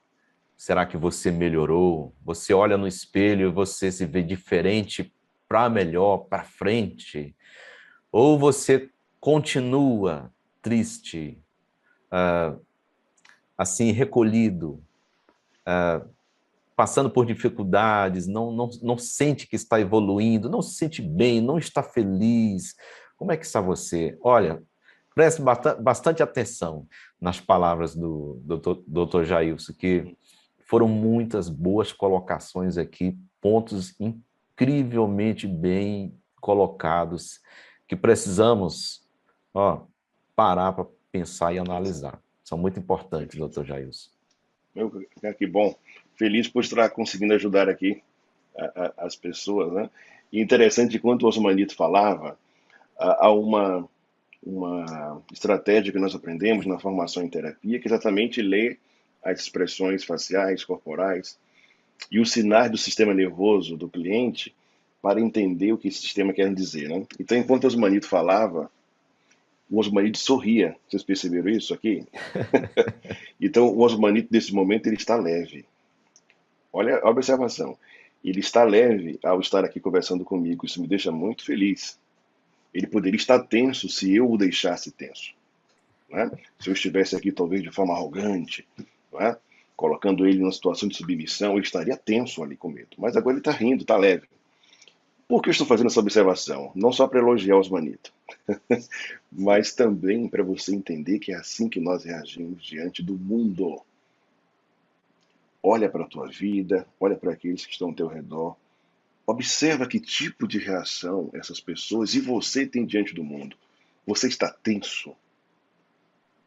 Será que você melhorou? Você olha no espelho e você se vê diferente para melhor, para frente? Ou você continua triste, assim, recolhido, passando por dificuldades, não sente que está evoluindo, não se sente bem, não está feliz? Como é que está você? Olha, preste bastante atenção nas palavras do doutor Jailson, que foram muitas boas colocações aqui, pontos incrivelmente bem colocados, que precisamos, ó, parar para pensar e analisar. São muito importantes, doutor Jailson. Meu, que bom. Feliz por estar conseguindo ajudar aqui as pessoas, né? E interessante, quando o Osmanito falava, há uma estratégia que nós aprendemos na formação em terapia, que é exatamente ler as expressões faciais, corporais e os sinais do sistema nervoso do cliente para entender o que esse sistema quer dizer, né? Então, enquanto o Osmanito falava, o Osmanito sorria. Vocês perceberam isso aqui? Então, o Osmanito, nesse momento, ele está leve. Olha a observação. Ele está leve ao estar aqui conversando comigo. Isso me deixa muito feliz. Ele poderia estar tenso se eu o deixasse tenso. Né? Se eu estivesse aqui, talvez de forma arrogante, né? Colocando ele numa situação de submissão, ele estaria tenso ali com medo. Mas agora ele está rindo, está leve. Por que eu estou fazendo essa observação? Não só para elogiar os manitos, mas também para você entender que é assim que nós reagimos diante do mundo. Olha para a tua vida, olha para aqueles que estão ao teu redor. Observa que tipo de reação essas pessoas e você tem diante do mundo. Você está tenso?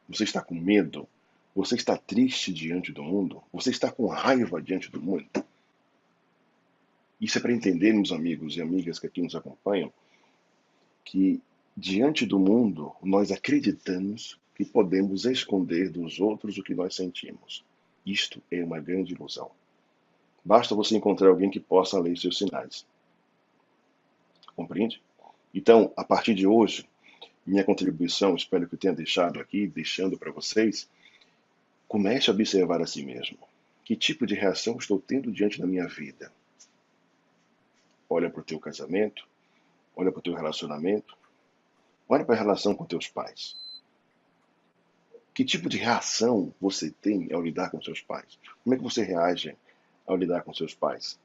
Você está com medo? Você está triste diante do mundo? Você está com raiva diante do mundo? Isso é para entendermos, amigos e amigas que aqui nos acompanham, que diante do mundo nós acreditamos que podemos esconder dos outros o que nós sentimos. Isto é uma grande ilusão. Basta você encontrar alguém que possa ler seus sinais. Compreende? Então, a partir de hoje, minha contribuição, espero que eu tenha deixado aqui, deixando para vocês, comece a observar a si mesmo. Que tipo de reação estou tendo diante da minha vida? Olha para o teu casamento, olha para o teu relacionamento, olha para a relação com teus pais. Que tipo de reação você tem ao lidar com seus pais? Como é que você reage ao lidar com seus pais?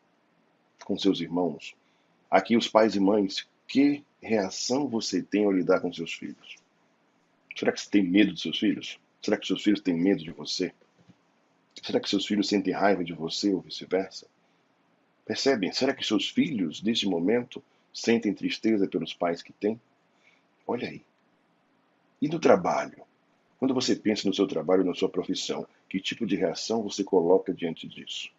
Com seus irmãos? Aqui, os pais e mães, que reação você tem ao lidar com seus filhos? Será que você tem medo dos seus filhos? Será que seus filhos têm medo de você? Será que seus filhos sentem raiva de você ou vice-versa? Percebem? Será que seus filhos, nesse momento, sentem tristeza pelos pais que têm? Olha aí. E no trabalho? Quando você pensa no seu trabalho, na sua profissão, que tipo de reação você coloca diante disso?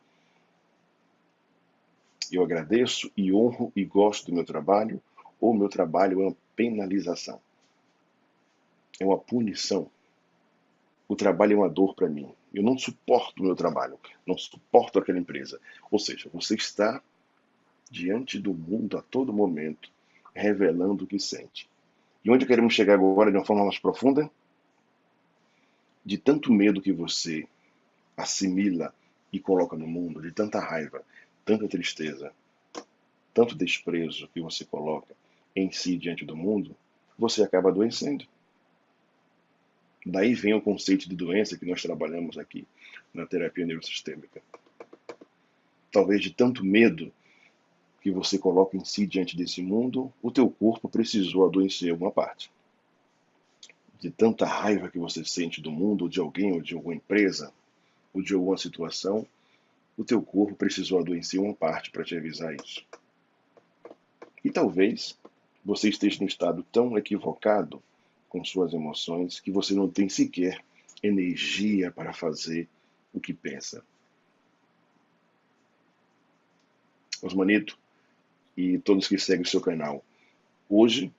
Eu agradeço e honro e gosto do meu trabalho, ou meu trabalho é uma penalização, é uma punição. O trabalho é uma dor para mim. Eu não suporto o meu trabalho, não suporto aquela empresa. Ou seja, você está diante do mundo a todo momento, revelando o que sente. E onde queremos chegar agora de uma forma mais profunda? De tanto medo que você assimila e coloca no mundo, de tanta raiva, tanta tristeza, tanto desprezo que você coloca em si diante do mundo, você acaba adoecendo. Daí vem o conceito de doença que nós trabalhamos aqui na terapia neurosistêmica. Talvez de tanto medo que você coloca em si diante desse mundo, o teu corpo precisou adoecer alguma parte. De tanta raiva que você sente do mundo, ou de alguém, ou de alguma empresa, ou de alguma situação, o teu corpo precisou adoecer uma parte para te avisar isso. E talvez você esteja num estado tão equivocado com suas emoções que você não tem sequer energia para fazer o que pensa. Osmanito e todos que seguem o seu canal, hoje,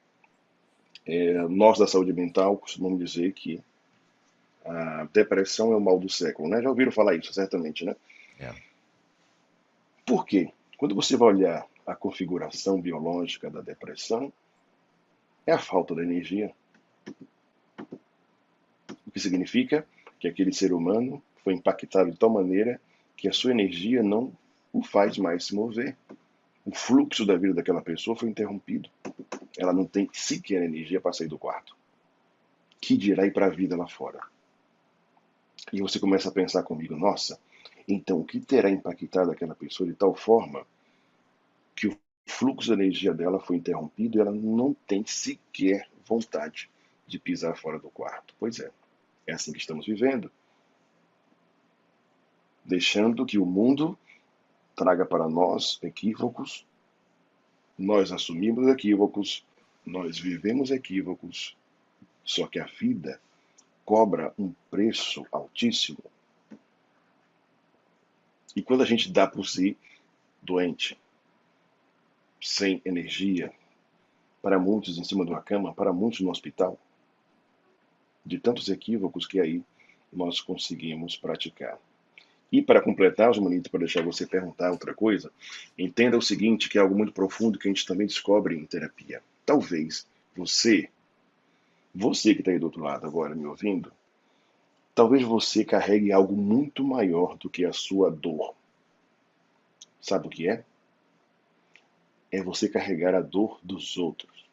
nós da saúde mental costumamos dizer que a depressão é o mal do século, né? Já ouviram falar isso, certamente, né? É. Por quê? Quando você vai olhar a configuração biológica da depressão, é a falta de energia. O que significa que aquele ser humano foi impactado de tal maneira que a sua energia não o faz mais se mover. O fluxo da vida daquela pessoa foi interrompido. Ela não tem sequer energia para sair do quarto. Que dirá ir para a vida lá fora? E você começa a pensar comigo, nossa, então o que terá impactado aquela pessoa de tal forma que o fluxo de energia dela foi interrompido e ela não tem sequer vontade de pisar fora do quarto? Pois é assim que estamos vivendo. Deixando que o mundo traga para nós equívocos, nós assumimos equívocos, nós vivemos equívocos, só que a vida cobra um preço altíssimo. E quando a gente dá por si doente, sem energia, para muitos em cima de uma cama, para muitos no hospital, de tantos equívocos que aí nós conseguimos praticar. E para completar, Osmanito, para deixar você perguntar outra coisa, entenda o seguinte, que é algo muito profundo que a gente também descobre em terapia. Talvez você que está aí do outro lado agora me ouvindo, talvez você carregue algo muito maior do que a sua dor. Sabe o que é? É você carregar a dor dos outros.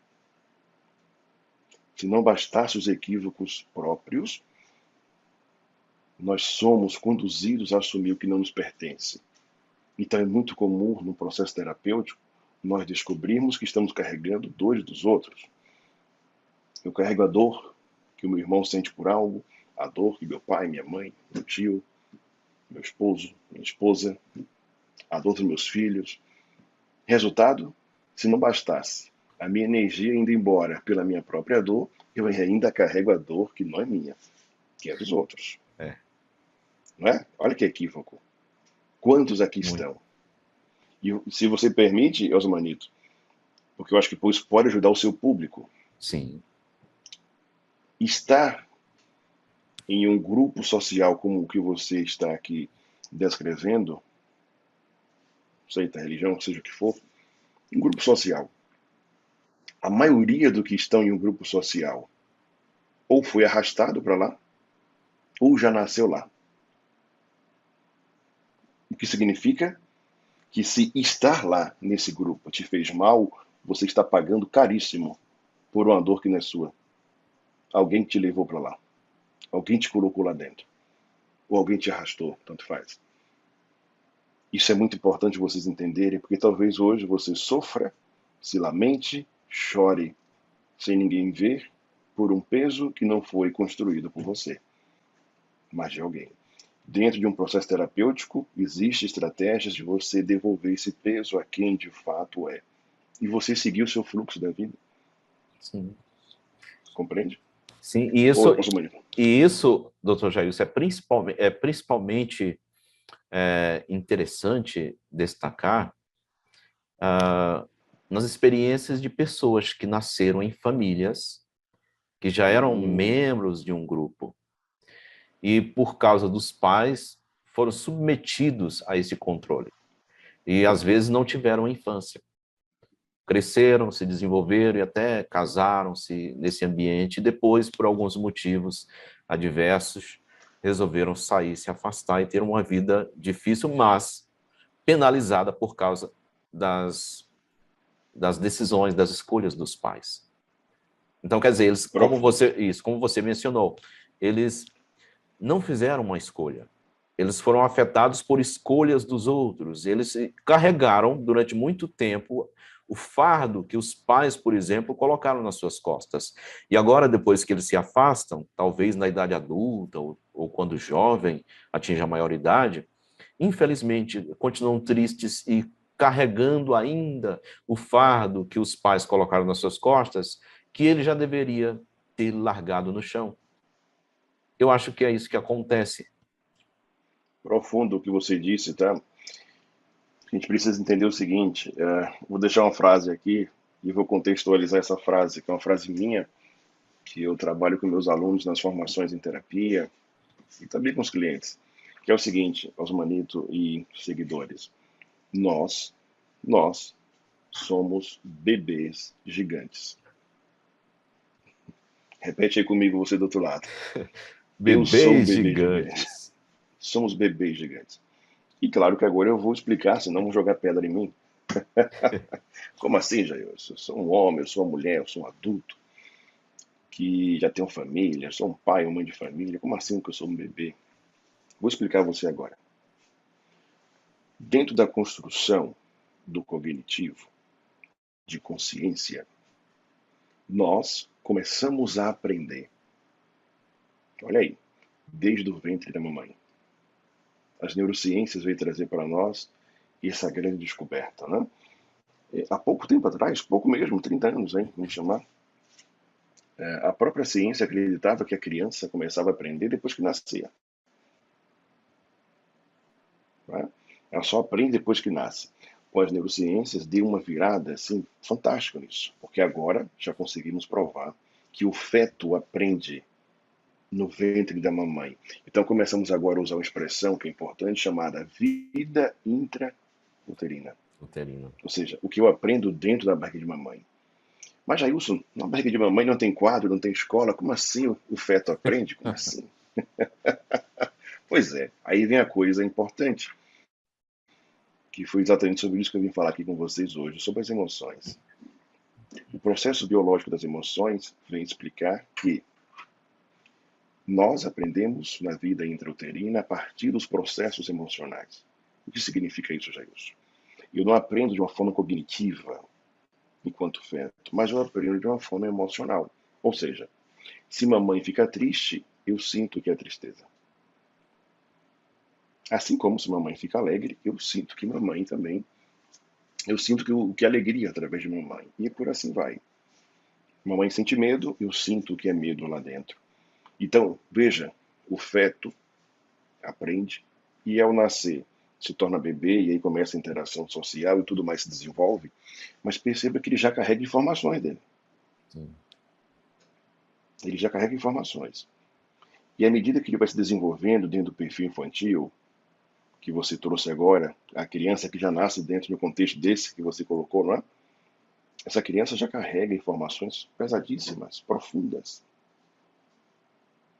Se não bastasse os equívocos próprios, nós somos conduzidos a assumir o que não nos pertence. Então é muito comum no processo terapêutico nós descobrirmos que estamos carregando dores dos outros. Eu carrego a dor que o meu irmão sente por algo, a dor que meu pai, minha mãe, meu tio, meu esposo, minha esposa, a dor dos meus filhos. Resultado, se não bastasse a minha energia indo embora pela minha própria dor, eu ainda carrego a dor que não é minha, que é dos outros. Não é? Olha que equívoco. Quantos aqui estão? E se você permite, Osmanito, porque eu acho que isso pode ajudar o seu público. Sim. Estar em um grupo social como o que você está aqui descrevendo, seja religião, seja o que for, um grupo social. A maioria do que estão em um grupo social ou foi arrastado para lá, ou já nasceu lá. O que significa que se estar lá nesse grupo te fez mal, você está pagando caríssimo por uma dor que não é sua. Alguém te levou para lá. Alguém te colocou lá dentro. Ou alguém te arrastou, tanto faz. Isso é muito importante vocês entenderem, porque talvez hoje você sofra, se lamente, chore, sem ninguém ver, por um peso que não foi construído por você, mas de alguém. Dentro de um processo terapêutico, existem estratégias de você devolver esse peso a quem de fato é. E você seguir o seu fluxo da vida. Sim. Compreende? Sim, e isso, doutor Jailson, é principalmente interessante destacar, nas experiências de pessoas que nasceram em famílias que já eram membros de um grupo e, por causa dos pais, foram submetidos a esse controle. E, às vezes, não tiveram infância. Cresceram, se desenvolveram e até casaram-se nesse ambiente e depois, por alguns motivos adversos, resolveram sair, se afastar e ter uma vida difícil, mas penalizada por causa das decisões, das escolhas dos pais. Então, quer dizer, eles, como você mencionou, eles não fizeram uma escolha. Eles foram afetados por escolhas dos outros. Eles carregaram, durante muito tempo, o fardo que os pais, por exemplo, colocaram nas suas costas. E agora, depois que eles se afastam, talvez na idade adulta ou quando jovem, atinge a maioridade, infelizmente, continuam tristes e carregando ainda o fardo que os pais colocaram nas suas costas, que ele já deveria ter largado no chão. Eu acho que é isso que acontece. Profundo o que você disse, tá? A gente precisa entender o seguinte, vou deixar uma frase aqui e vou contextualizar essa frase, que é uma frase minha, que eu trabalho com meus alunos nas formações em terapia e também com os clientes, que é o seguinte, Osmanito e seguidores, nós somos bebês gigantes. Repete aí comigo, você do outro lado. Eu sou um Bebês bebê gigante. gigantes. Somos bebês gigantes. E claro que agora eu vou explicar, senão vão jogar pedra em mim. Como assim, Jair? Eu sou um homem, eu sou uma mulher, eu sou um adulto que já tenho família, sou um pai, uma mãe de família. Como assim que eu sou um bebê? Vou explicar a você agora. Dentro da construção do cognitivo, de consciência, nós começamos a aprender. Olha aí, desde o ventre da mamãe. As neurociências veio trazer para nós essa grande descoberta, né? Há pouco tempo atrás, pouco mesmo, 30 anos, hein, vamos chamar, a própria ciência acreditava que a criança começava a aprender depois que nascia. Né? Ela só aprende depois que nasce. Com as neurociências, deu uma virada assim, fantástica nisso, porque agora já conseguimos provar que o feto aprende no ventre da mamãe. Então começamos agora a usar uma expressão que é importante, chamada vida intrauterina. Uterino. Ou seja, o que eu aprendo dentro da barriga de mamãe. Mas, Jailson, na barriga de mamãe não tem quadro, não tem escola, como assim o feto aprende? Como assim? Pois é, aí vem a coisa importante, que foi exatamente sobre isso que eu vim falar aqui com vocês hoje, sobre as emoções. O processo biológico das emoções vem explicar que nós aprendemos na vida intrauterina a partir dos processos emocionais. O que significa isso, Jailson? Eu não aprendo de uma forma cognitiva, enquanto feto, mas eu aprendo de uma forma emocional. Ou seja, se mamãe fica triste, eu sinto que é tristeza. Assim como se mamãe fica alegre, eu sinto que mamãe também. Eu sinto que é alegria através de mamãe. E por assim vai. Mamãe sente medo, eu sinto que é medo lá dentro. Então, veja, o feto aprende e ao nascer se torna bebê e aí começa a interação social e tudo mais se desenvolve, mas perceba que ele já carrega informações dele. Sim. Ele já carrega informações. E à medida que ele vai se desenvolvendo dentro do perfil infantil, que você trouxe agora, a criança que já nasce dentro do contexto desse que você colocou, não é? Essa criança já carrega informações pesadíssimas, profundas.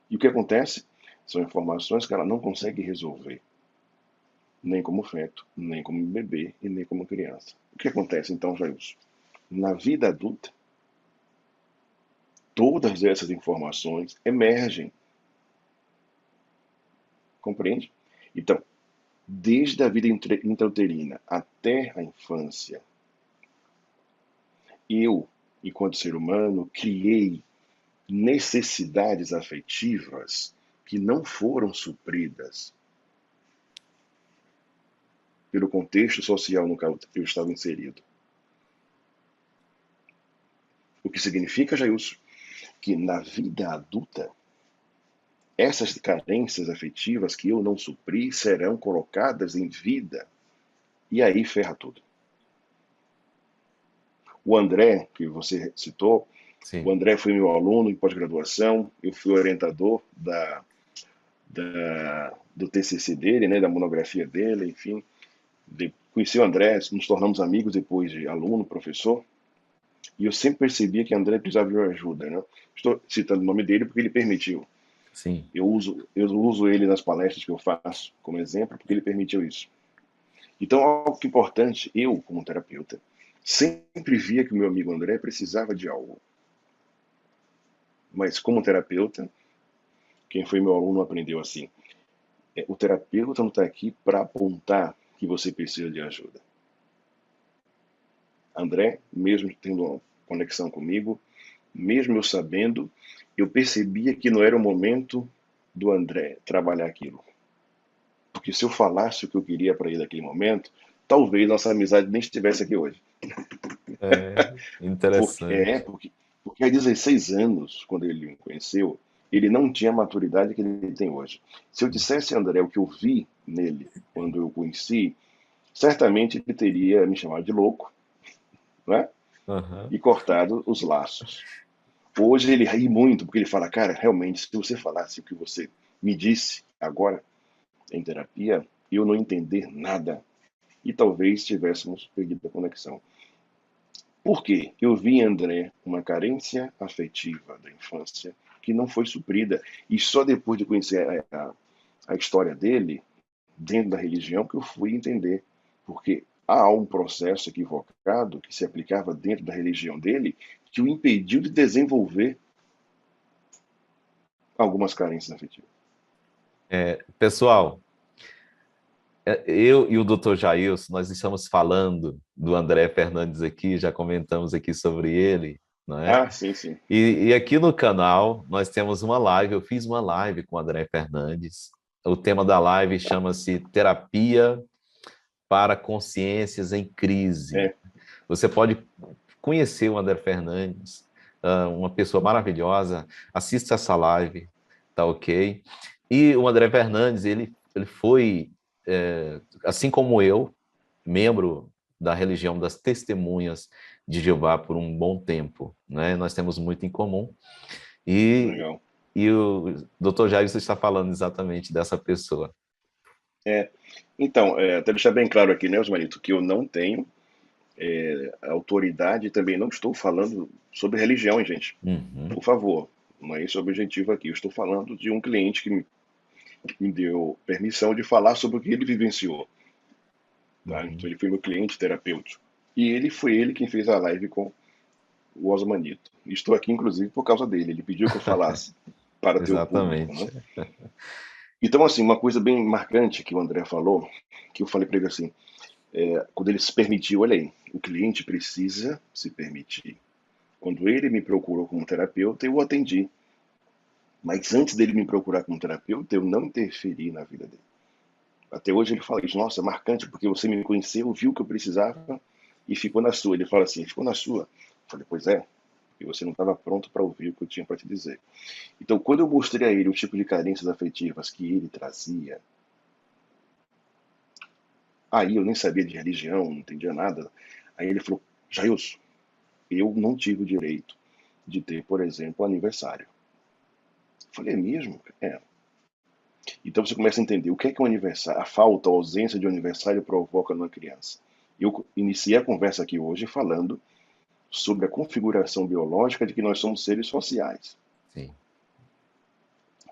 E o que acontece? São informações que ela não consegue resolver, nem como feto, nem como bebê e nem como criança. O que acontece então, Jailson? Na vida adulta, todas essas informações emergem. Compreende? Então, desde a vida intrauterina até a infância, eu, enquanto ser humano, criei necessidades afetivas que não foram supridas pelo contexto social no qual eu estava inserido. O que significa, Jailson, que na vida adulta, essas carências afetivas que eu não supri serão colocadas em vida. E aí ferra tudo. O André, que você citou, o Sim. André foi meu aluno em pós-graduação, eu fui orientador do TCC dele, né, da monografia dele, enfim. Conheci o André, nos tornamos amigos depois de aluno, professor, e eu sempre percebia que o André precisava de ajuda, né? Estou citando o nome dele porque ele permitiu. Sim. Eu uso ele nas palestras que eu faço como exemplo porque ele permitiu isso. Então, algo que é importante, eu, como terapeuta, sempre via que o meu amigo André precisava de algo. Mas, como terapeuta, quem foi meu aluno aprendeu assim: o terapeuta não está aqui para apontar que você precisa de ajuda. André, mesmo tendo uma conexão comigo, mesmo eu sabendo, eu percebia que não era o momento do André trabalhar aquilo. Porque se eu falasse o que eu queria para ele naquele momento, talvez nossa amizade nem estivesse aqui hoje. É Porque, interessante. porque há 16 anos, quando ele me conheceu, ele não tinha a maturidade que ele tem hoje. Se eu dissesse a André o que eu vi nele quando eu o conheci, certamente ele teria me chamado de louco, né? Aham. E cortado os laços. Hoje ele ri muito, porque ele fala, cara, realmente, se você falasse o que você me disse agora em terapia, eu não entender nada. E talvez tivéssemos perdido a conexão. Por quê? Eu vi em André uma carência afetiva da infância que não foi suprida. E só depois de conhecer a história dele, dentro da religião, que eu fui entender. Porque há um processo equivocado que se aplicava dentro da religião dele que o impediu de desenvolver algumas carências afetivas. Pessoal, eu e o Dr. Jailson, nós estamos falando do André Fernandes aqui, já comentamos aqui sobre ele, não é? Ah, sim, sim. E aqui no canal nós temos uma live, eu fiz uma live com o André Fernandes. O tema da live chama-se Terapia para Consciências em Crise. É, Você pode conhecer o André Fernandes, uma pessoa maravilhosa. Assista essa live, tá ok? E o André Fernandes, ele foi, assim como eu, membro da religião das Testemunhas de Jeová por um bom tempo, né? Nós temos muito em comum. E, legal. e o Dr. Jair está falando exatamente dessa pessoa. É. Então, até deixar bem claro aqui, né, Osmarito, que eu não tenho autoridade e também não estou falando sobre religião, hein, gente. Uhum, Por favor, não é esse o objetivo aqui. Eu estou falando de um cliente que me deu permissão de falar sobre o que ele vivenciou. Tá? uhum. Então, ele foi meu cliente terapêutico. E ele foi ele quem fez a live com o Osmanito. Estou aqui, inclusive, por causa dele. Ele pediu que eu falasse para teu público, Exatamente. né? Então, assim, uma coisa bem marcante que o André falou, que eu falei para ele assim, quando ele se permitiu, olha aí, o cliente precisa se permitir. Quando ele me procurou como terapeuta, eu o atendi. Mas antes dele me procurar como terapeuta, eu não interferi na vida dele. Até hoje ele fala isso, nossa, é marcante, porque você me conheceu, viu o que eu precisava e ficou na sua. Ele fala assim, ficou na sua. Eu falei, pois é, porque você não estava pronto para ouvir o que eu tinha para te dizer. Então, quando eu mostrei a ele o tipo de carências afetivas que ele trazia, aí eu nem sabia de religião, não entendia nada. Aí ele falou, Jailson, eu não tive o direito de ter, por exemplo, aniversário. Eu falei, é mesmo? É. Então você começa a entender o que é que o aniversário, a falta, a ausência de um aniversário provoca numa criança. Eu iniciei a conversa aqui hoje falando sobre a configuração biológica de que nós somos seres sociais. Sim.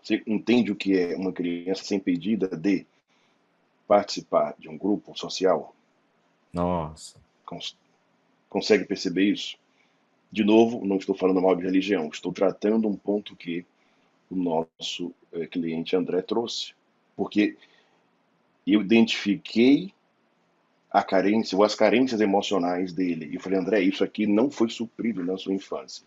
Você entende o que é uma criança ser impedida de participar de um grupo social? Nossa. Consegue perceber isso? De novo, não estou falando mal de religião, estou tratando um ponto que o nosso cliente André trouxe. Porque eu identifiquei a carência ou as carências emocionais dele. E eu falei, André, isso aqui não foi suprido na sua infância.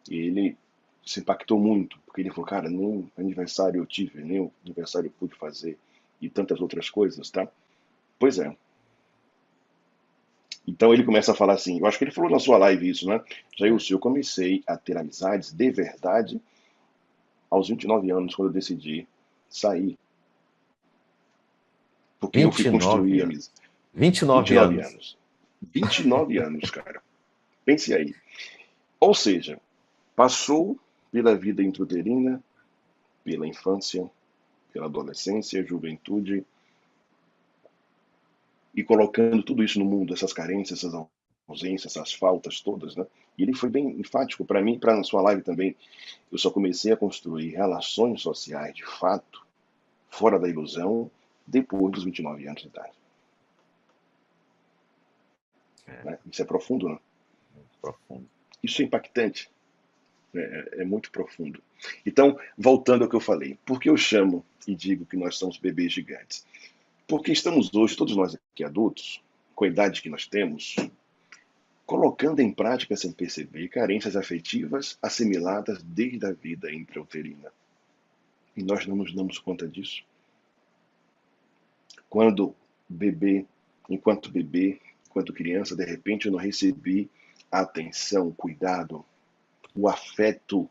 E ele se impactou muito, porque ele falou, cara, nem aniversário eu tive, nem aniversário eu pude fazer, e tantas outras coisas, tá? Pois é. Então ele começa a falar assim, eu acho que ele falou na sua live isso, né? Jailson, eu comecei a ter amizades de verdade aos 29 anos, quando eu decidi sair. Porque eu fui 29 construir anos. amizade. 29 29 anos. anos. 29 anos, cara. Pense aí. Ou seja, passou pela vida intrauterina, pela infância, pela adolescência, juventude, e colocando tudo isso no mundo, essas carências, essas ausências, essas faltas todas, né? E ele foi bem enfático para mim, para na sua live também. Eu só comecei a construir relações sociais de fato, fora da ilusão, depois dos 29 anos de idade. Né? Isso é profundo, né? Profundo. Isso é impactante. É muito profundo. Então, voltando ao que eu falei, por que eu chamo e digo que nós somos bebês gigantes? Porque estamos hoje, todos nós aqui adultos, com a idade que nós temos, colocando em prática sem perceber carências afetivas assimiladas desde a vida intrauterina. E nós não nos damos conta disso. Quando enquanto criança, de repente eu não recebi a atenção, o cuidado, o afeto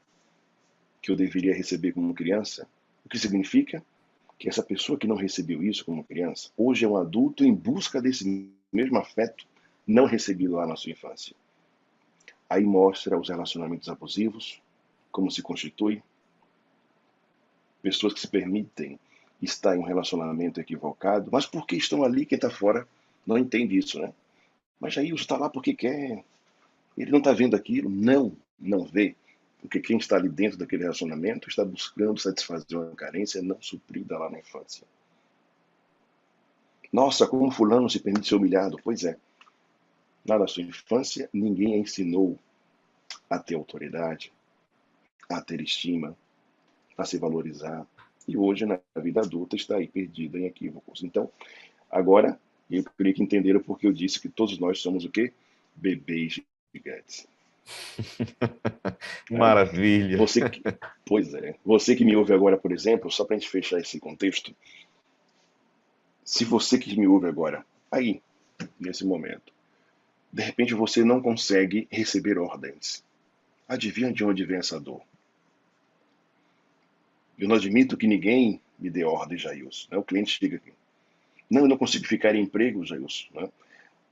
que eu deveria receber como criança, o que significa que essa pessoa que não recebeu isso como criança, hoje é um adulto em busca desse mesmo afeto não recebido lá na sua infância. Aí mostra os relacionamentos abusivos, como se constitui, pessoas que se permitem estar em um relacionamento equivocado, mas por que estão ali? Quem está fora não entende isso, né? Mas aí está lá porque quer, ele não está vendo aquilo, não vê, porque quem está ali dentro daquele relacionamento está buscando satisfazer uma carência não suprida lá na infância. Nossa, como fulano se permite ser humilhado? Pois é, lá na sua infância ninguém a ensinou a ter autoridade, a ter estima, a se valorizar. E hoje, na vida adulta, está aí perdida em equívocos. Então, agora, eu queria que entenderam porque eu disse que todos nós somos o quê? Bebês gigantes. Maravilha. Pois é. Você que me ouve agora, por exemplo, só para a gente fechar esse contexto, se você que me ouve agora, aí, nesse momento, de repente você não consegue receber ordens. Adivinha de onde vem essa dor? Eu não admito que ninguém me dê ordem, Jailson. O cliente chega aqui. Não, eu não consigo ficar em emprego, Jailson,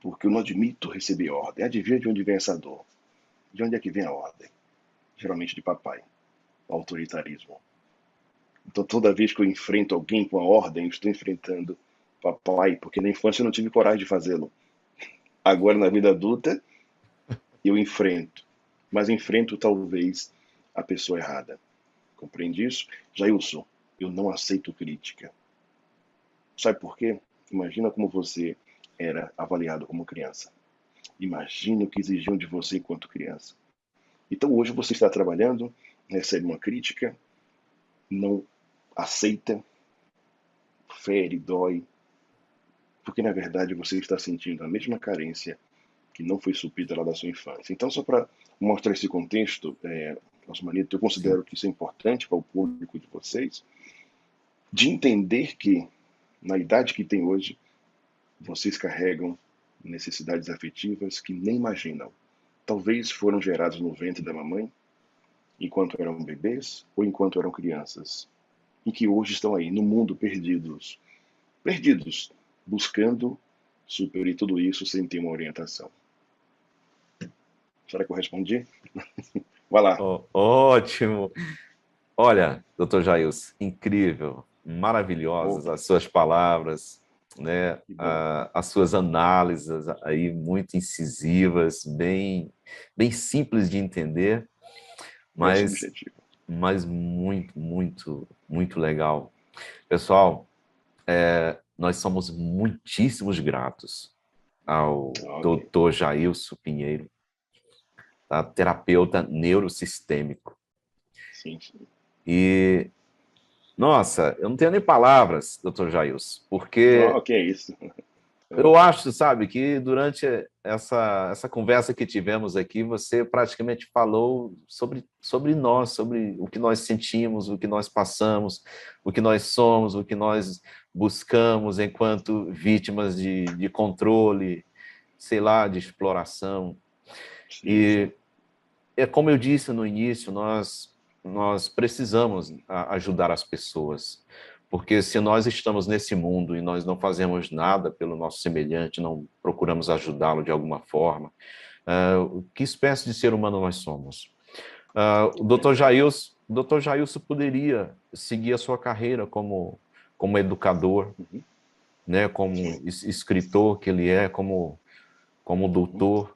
porque eu não admito receber ordem. Adivinha de onde vem essa dor? De onde é que vem a ordem? Geralmente de papai. Autoritarismo. Então, toda vez que eu enfrento alguém com a ordem, eu estou enfrentando papai, porque na infância eu não tive coragem de fazê-lo. Agora, na vida adulta, eu enfrento. Mas enfrento, talvez, a pessoa errada. Compreende isso? Jailson, eu não aceito crítica. Sabe por quê? Imagina como você era avaliado como criança. Imagina o que exigiam de você enquanto criança. Então hoje você está trabalhando, recebe uma crítica, não aceita, fere, dói, porque na verdade você está sentindo a mesma carência que não foi suprida lá da sua infância. Então, só para mostrar esse contexto, Osmanito, eu considero que isso é importante para o público de vocês, de entender que, na idade que tem hoje, vocês carregam necessidades afetivas que nem imaginam. Talvez foram gerados no ventre da mamãe, enquanto eram bebês ou enquanto eram crianças, e que hoje estão aí no mundo perdidos, buscando superar tudo isso sem ter uma orientação. Será que eu respondi? Vai lá. Ótimo. Olha, doutor Jailson, incrível, maravilhosas as suas palavras, né? As suas análises aí muito incisivas, bem simples de entender, mas muito legal. Pessoal, nós somos muitíssimos gratos ao doutor Jailson Pinheiro, terapeuta neurosistêmico. Sim. E, nossa, eu não tenho nem palavras, doutor Jailson, porque que é isso. Eu acho, sabe, que durante essa conversa que tivemos aqui, você praticamente falou sobre nós, sobre o que nós sentimos, o que nós passamos, o que nós somos, o que nós buscamos enquanto vítimas de controle, sei lá, de exploração. Sim. E é como eu disse no início, nós precisamos ajudar as pessoas. Porque se nós estamos nesse mundo e nós não fazemos nada pelo nosso semelhante, não procuramos ajudá-lo de alguma forma, Que espécie de ser humano nós somos? O Dr. Jailson poderia seguir a sua carreira como educador, né, como escritor que ele é, como doutor,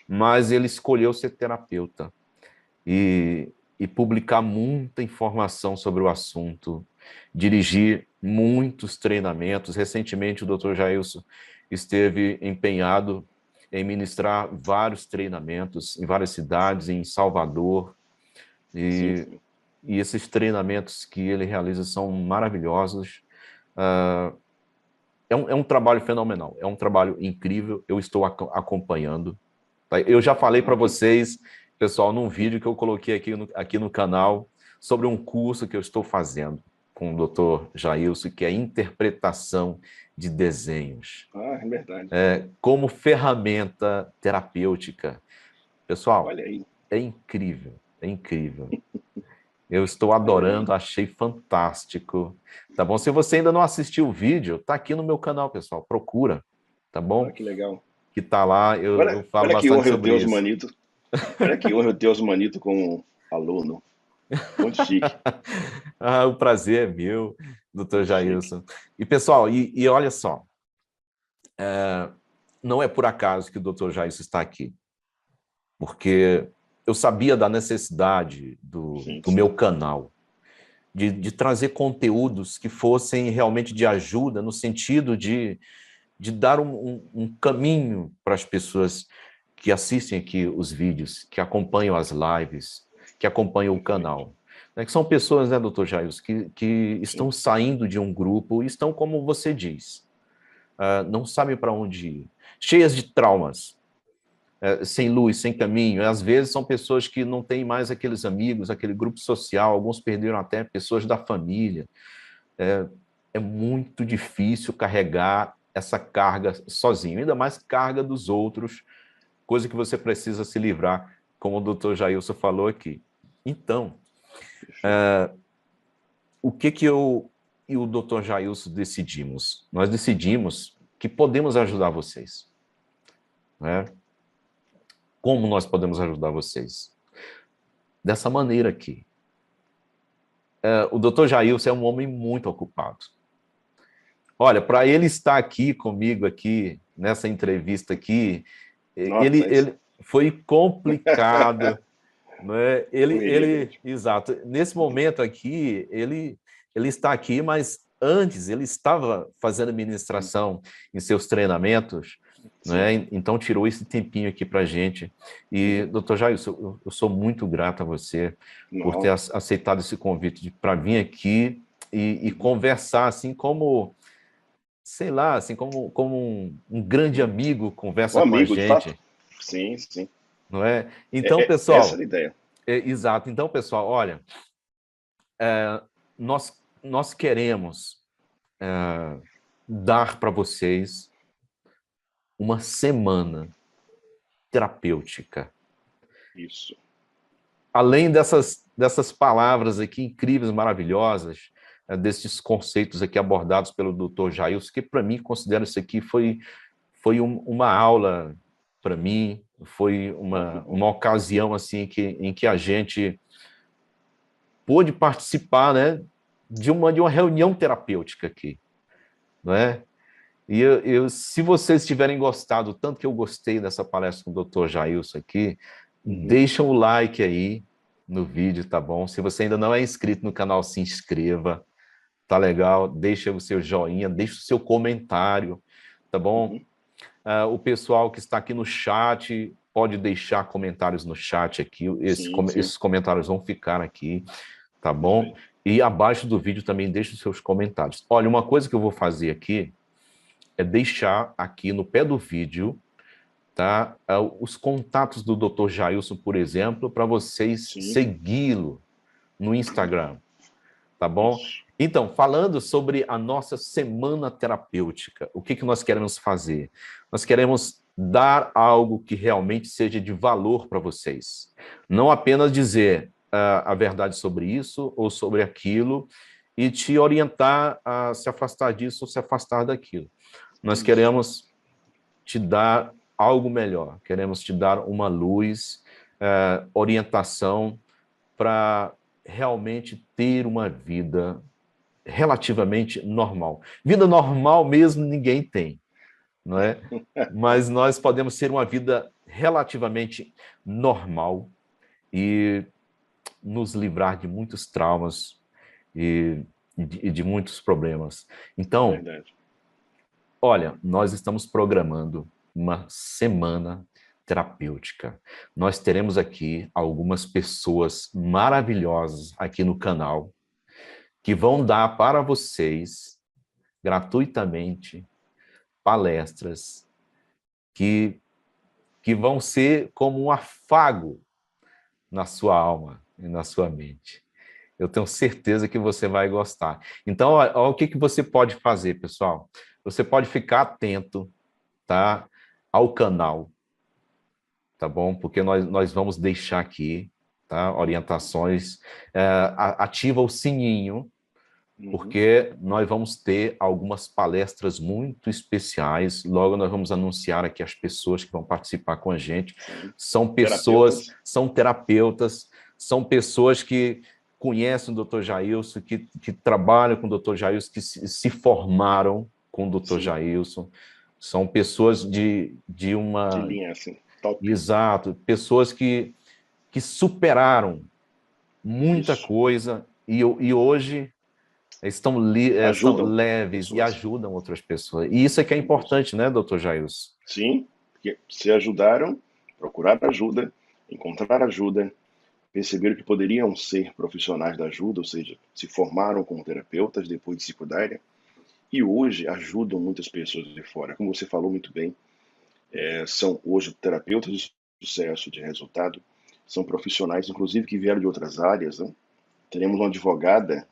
mas ele escolheu ser terapeuta e publicar muita informação sobre o assunto, dirigir muitos treinamentos. Recentemente, o Dr. Jailson esteve empenhado em ministrar vários treinamentos em várias cidades, em Salvador, e esses treinamentos que ele realiza são maravilhosos. É um trabalho fenomenal, é um trabalho incrível, eu estou acompanhando. Tá? Eu já falei para vocês, pessoal, num vídeo que eu coloquei aqui no canal, sobre um curso que eu estou fazendo com o Dr. Jailson, que é interpretação de desenhos. É verdade. Como ferramenta terapêutica. Pessoal, olha aí. É incrível, é incrível. Eu estou adorando, achei fantástico. Tá bom? Se você ainda não assistiu o vídeo, tá aqui no meu canal, pessoal. Procura, tá bom? Que legal. Que tá lá, eu falo olha bastante que honra sobre eu ter isso. os Manito. Olha que honra eu ter os Manito como aluno. Muito chique. O prazer é meu, Dr. Jailson. E, pessoal, e olha só, não é por acaso que o Dr. Jailson está aqui, porque eu sabia da necessidade do meu canal, de trazer conteúdos que fossem realmente de ajuda, no sentido de dar um caminho para as pessoas que assistem aqui os vídeos, que acompanham as lives, que acompanham o canal. Que são pessoas, né, Dr. Jailson, que estão saindo de um grupo, estão, como você diz, não sabem para onde ir, cheias de traumas, sem luz, sem caminho. Às vezes são pessoas que não têm mais aqueles amigos, aquele grupo social, alguns perderam até pessoas da família. É muito difícil carregar essa carga sozinho, ainda mais carga dos outros, coisa que você precisa se livrar, como o Dr. Jailson falou aqui. Então, o que eu e o Dr. Jailson decidimos? Nós decidimos que podemos ajudar vocês. Né? Como nós podemos ajudar vocês? Dessa maneira aqui. O Dr. Jailson é um homem muito ocupado. Olha, para ele estar aqui comigo, aqui, nessa entrevista aqui, ele foi complicado. Né? Exato. Nesse momento aqui, ele está aqui, mas antes ele estava fazendo ministração em seus treinamentos, né? Então tirou esse tempinho aqui para a gente. E, Dr. Jailson, eu sou muito grato a você por ter aceitado esse convite para vir aqui e conversar, assim como, sei lá, assim como um grande amigo conversa com a gente. De fato. Sim, sim. Não é? Então, pessoal... Essa é a ideia. Exato. Então, pessoal, olha, nós queremos dar para vocês uma semana terapêutica. Isso. Além dessas palavras aqui incríveis, maravilhosas, desses conceitos aqui abordados pelo Dr. Jailson, que para mim, considero isso aqui foi uma aula para mim, foi uma ocasião assim em que a gente pôde participar, né, de uma reunião terapêutica aqui, não é? E se vocês tiverem gostado, tanto que eu gostei dessa palestra com o Dr. Jailson aqui, deixa o like aí no vídeo, tá bom? Se você ainda não é inscrito no canal, se inscreva, tá legal? Deixa o seu joinha, deixa o seu comentário, tá bom? O pessoal que está aqui no chat pode deixar comentários no chat aqui, esses comentários vão ficar aqui, tá bom? E abaixo do vídeo também deixe os seus comentários. Olha, uma coisa que eu vou fazer aqui é deixar aqui no pé do vídeo, tá, os contatos do Dr. Jailson, por exemplo, para vocês segui-lo no Instagram, tá bom? Então, falando sobre a nossa semana terapêutica, o que nós queremos fazer? Nós queremos dar algo que realmente seja de valor para vocês. Não apenas dizer a verdade sobre isso ou sobre aquilo e te orientar a se afastar disso ou se afastar daquilo. Nós queremos te dar algo melhor, queremos te dar uma luz, orientação para realmente ter uma vida relativamente normal. Vida normal mesmo ninguém tem, não é? Mas nós podemos ter uma vida relativamente normal e nos livrar de muitos traumas e de muitos problemas. Então, Verdade. olha, nós estamos programando uma semana terapêutica. Nós teremos aqui algumas pessoas maravilhosas aqui no canal que vão dar para vocês gratuitamente palestras que, que vão ser como um afago na sua alma e na sua mente. Eu tenho certeza que você vai gostar. Então, ó, ó, o que você pode fazer, pessoal? Você pode ficar atento, tá, ao canal, tá bom? Porque nós vamos deixar aqui, tá, orientações. Ativa o sininho, porque nós vamos ter algumas palestras muito especiais. Logo nós vamos anunciar aqui as pessoas que vão participar com a gente. Sim. São pessoas, são terapeutas, são pessoas que conhecem o Dr. Jailson, que trabalham com o Dr. Jailson, que se formaram com o Dr. Jailson. São pessoas de uma... De linha, assim, top. Exato, pessoas que superaram muita coisa e hoje estão leves e ajudam outras pessoas. E isso é que é importante, né, doutor Jailson? Sim, porque se ajudaram, procuraram ajuda, encontraram ajuda, perceberam que poderiam ser profissionais da ajuda, ou seja, se formaram como terapeutas depois de se cuidarem, e hoje ajudam muitas pessoas de fora. Como você falou muito bem, são hoje terapeutas de sucesso, de resultado, são profissionais, inclusive, que vieram de outras áreas. Né? Teremos uma advogada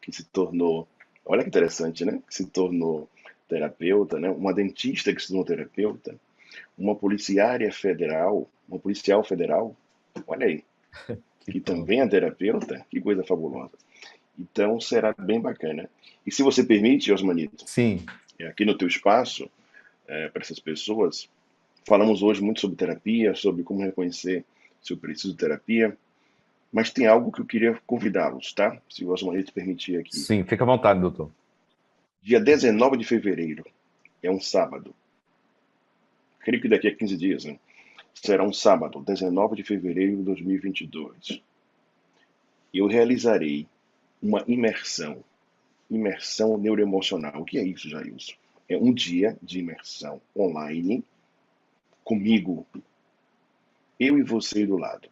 que se tornou, olha que interessante, né? Que se tornou terapeuta, né? Uma dentista que se tornou terapeuta, uma policial federal, olha aí, que também é terapeuta, que coisa fabulosa. Então será bem bacana. E se você permite, Osmanito, sim, aqui no teu espaço, para essas pessoas, falamos hoje muito sobre terapia, sobre como reconhecer se eu preciso de terapia, mas tem algo que eu queria convidá-los, tá? Se o Osmanito permitir aqui. Sim, fica à vontade, doutor. Dia 19 de fevereiro, é um sábado. Creio que daqui a 15 dias, né? Será um sábado, 19 de fevereiro de 2022. Eu realizarei uma imersão neuroemocional. O que é isso, Jailson? É um dia de imersão online, comigo, eu e você do lado.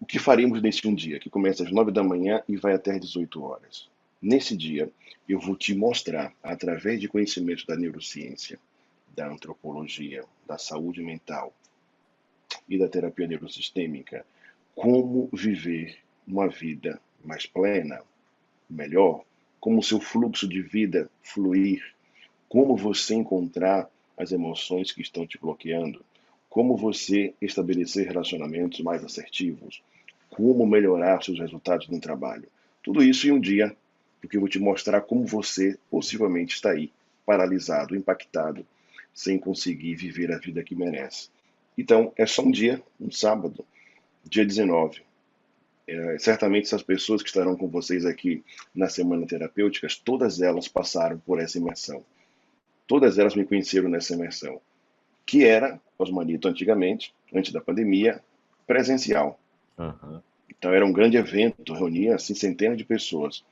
O que faremos nesse um dia, que começa às 9 da manhã e vai até às 18 horas? Nesse dia, eu vou te mostrar, através de conhecimentos da neurociência, da antropologia, da saúde mental e da terapia neurosistêmica, como viver uma vida mais plena, melhor, como o seu fluxo de vida fluir, como você encontrar as emoções que estão te bloqueando, como você estabelecer relacionamentos mais assertivos, como melhorar seus resultados no trabalho. Tudo isso em um dia, porque eu vou te mostrar como você possivelmente está aí, paralisado, impactado, sem conseguir viver a vida que merece. Então, é só um dia, um sábado, dia 19. Certamente essas pessoas que estarão com vocês aqui na Semana Terapêutica, todas elas passaram por essa imersão. Todas elas me conheceram nessa imersão, que era, Osmanito, antigamente, antes da pandemia, presencial. Então era um grande evento, reunia assim, centenas de pessoas.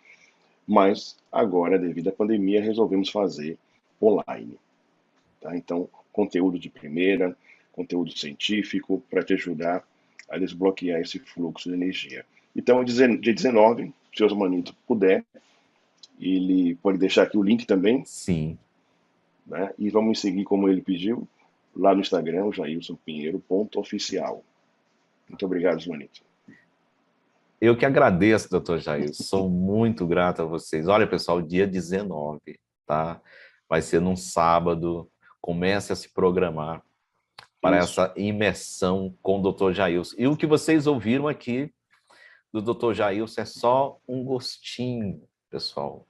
Mas agora, devido à pandemia, resolvemos fazer online. Tá? Então, conteúdo de primeira, conteúdo científico, para te ajudar a desbloquear esse fluxo de energia. Então, dia 19, se o Osmanito puder, ele pode deixar aqui o link também. Sim. Né? E vamos seguir como ele pediu, lá no Instagram, o jailsonpinheiro.oficial. Muito obrigado, Osmanito. Eu que agradeço, doutor Jailson. Sou muito grato a vocês. Olha, pessoal, dia 19, tá? Vai ser num sábado. Comece a se programar para essa imersão com o doutor Jailson. E o que vocês ouviram aqui do doutor Jailson é só um gostinho, pessoal.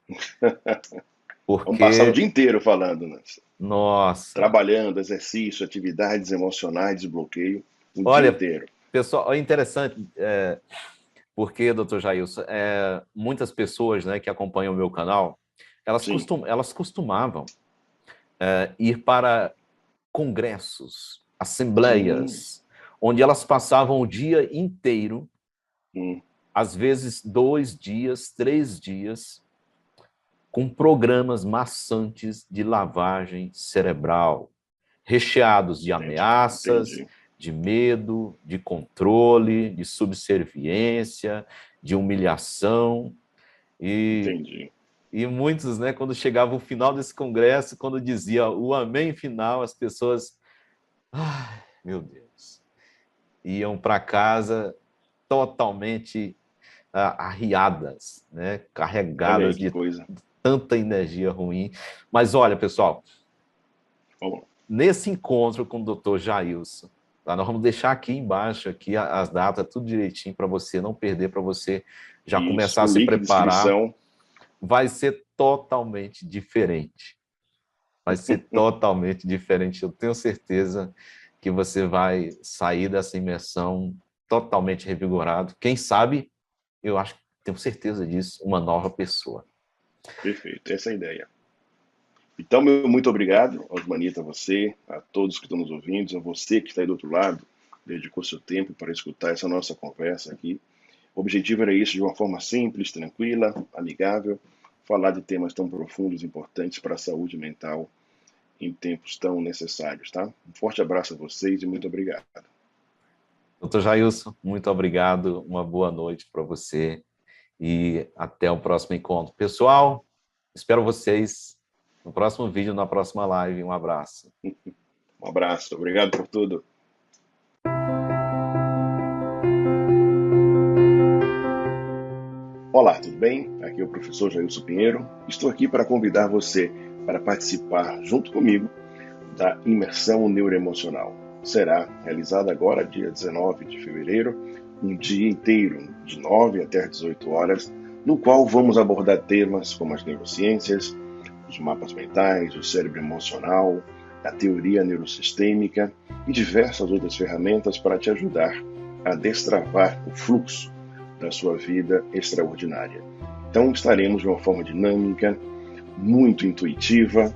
Vamos passar o porque, dia inteiro falando, né? nossa, Trabalhando, exercício, atividades emocionais, desbloqueio, o dia olha, inteiro. pessoal, é interessante, porque, doutor Jailson, muitas pessoas, né, que acompanham o meu canal, Sim. elas costumavam ir para congressos, Hum, assembleias, onde elas passavam o dia inteiro, hum, às vezes 2 dias, 3 dias, com programas maçantes de lavagem cerebral, recheados de entendi, ameaças, entendi, de medo, de controle, de subserviência, de humilhação. E, entendi. e muitos, né, quando chegava o final desse congresso, quando dizia o amém final, as pessoas, ai, meu Deus, iam para casa totalmente arriadas, né, Olha aí carregadas que de coisa. tanta energia ruim. Mas olha, pessoal, Vamos lá. nesse encontro com o doutor Jailson, tá? Nós vamos deixar aqui embaixo aqui as datas, tudo direitinho para você não perder, para você já Isso, começar a o se link de preparar. inscrição. Vai ser totalmente diferente. Vai ser totalmente diferente. Eu tenho certeza que você vai sair dessa imersão totalmente revigorado. Quem sabe, eu acho, tenho certeza disso, uma nova pessoa. Perfeito, essa é a ideia. Então, meu muito obrigado, Osmanita, a você, a todos que estão nos ouvindo, a você que está aí do outro lado, dedicou seu tempo para escutar essa nossa conversa aqui. O objetivo era isso, de uma forma simples, tranquila, amigável, falar de temas tão profundos e importantes para a saúde mental em tempos tão necessários, tá? Um forte abraço a vocês e muito obrigado. Doutor Jailson, muito obrigado. Uma boa noite para você e até o próximo encontro. Pessoal, espero vocês no próximo vídeo, na próxima live. Um abraço. Um abraço, obrigado por tudo. Olá, tudo bem? Aqui é o professor Jailson Pinheiro. Estou aqui para convidar você para participar junto comigo da imersão neuroemocional. Será realizada agora, dia 19 de fevereiro, um dia inteiro, de 9 até as 18 horas, no qual vamos abordar temas como as neurociências, os mapas mentais, o cérebro emocional, a teoria neurosistêmica e diversas outras ferramentas para te ajudar a destravar o fluxo da sua vida extraordinária. Então estaremos de uma forma dinâmica, muito intuitiva.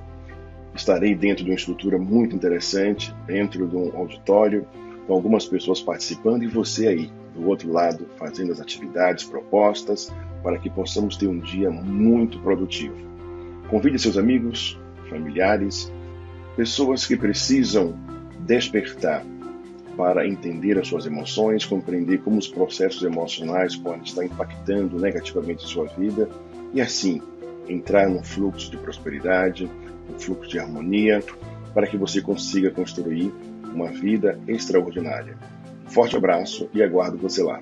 Estarei dentro de uma estrutura muito interessante, dentro de um auditório, com algumas pessoas participando e você aí, do outro lado, fazendo as atividades propostas, para que possamos ter um dia muito produtivo. Convide seus amigos, familiares, pessoas que precisam despertar para entender as suas emoções, compreender como os processos emocionais podem estar impactando negativamente a sua vida e assim entrar num fluxo de prosperidade, um fluxo de harmonia, para que você consiga construir uma vida extraordinária. Um forte abraço e aguardo você lá.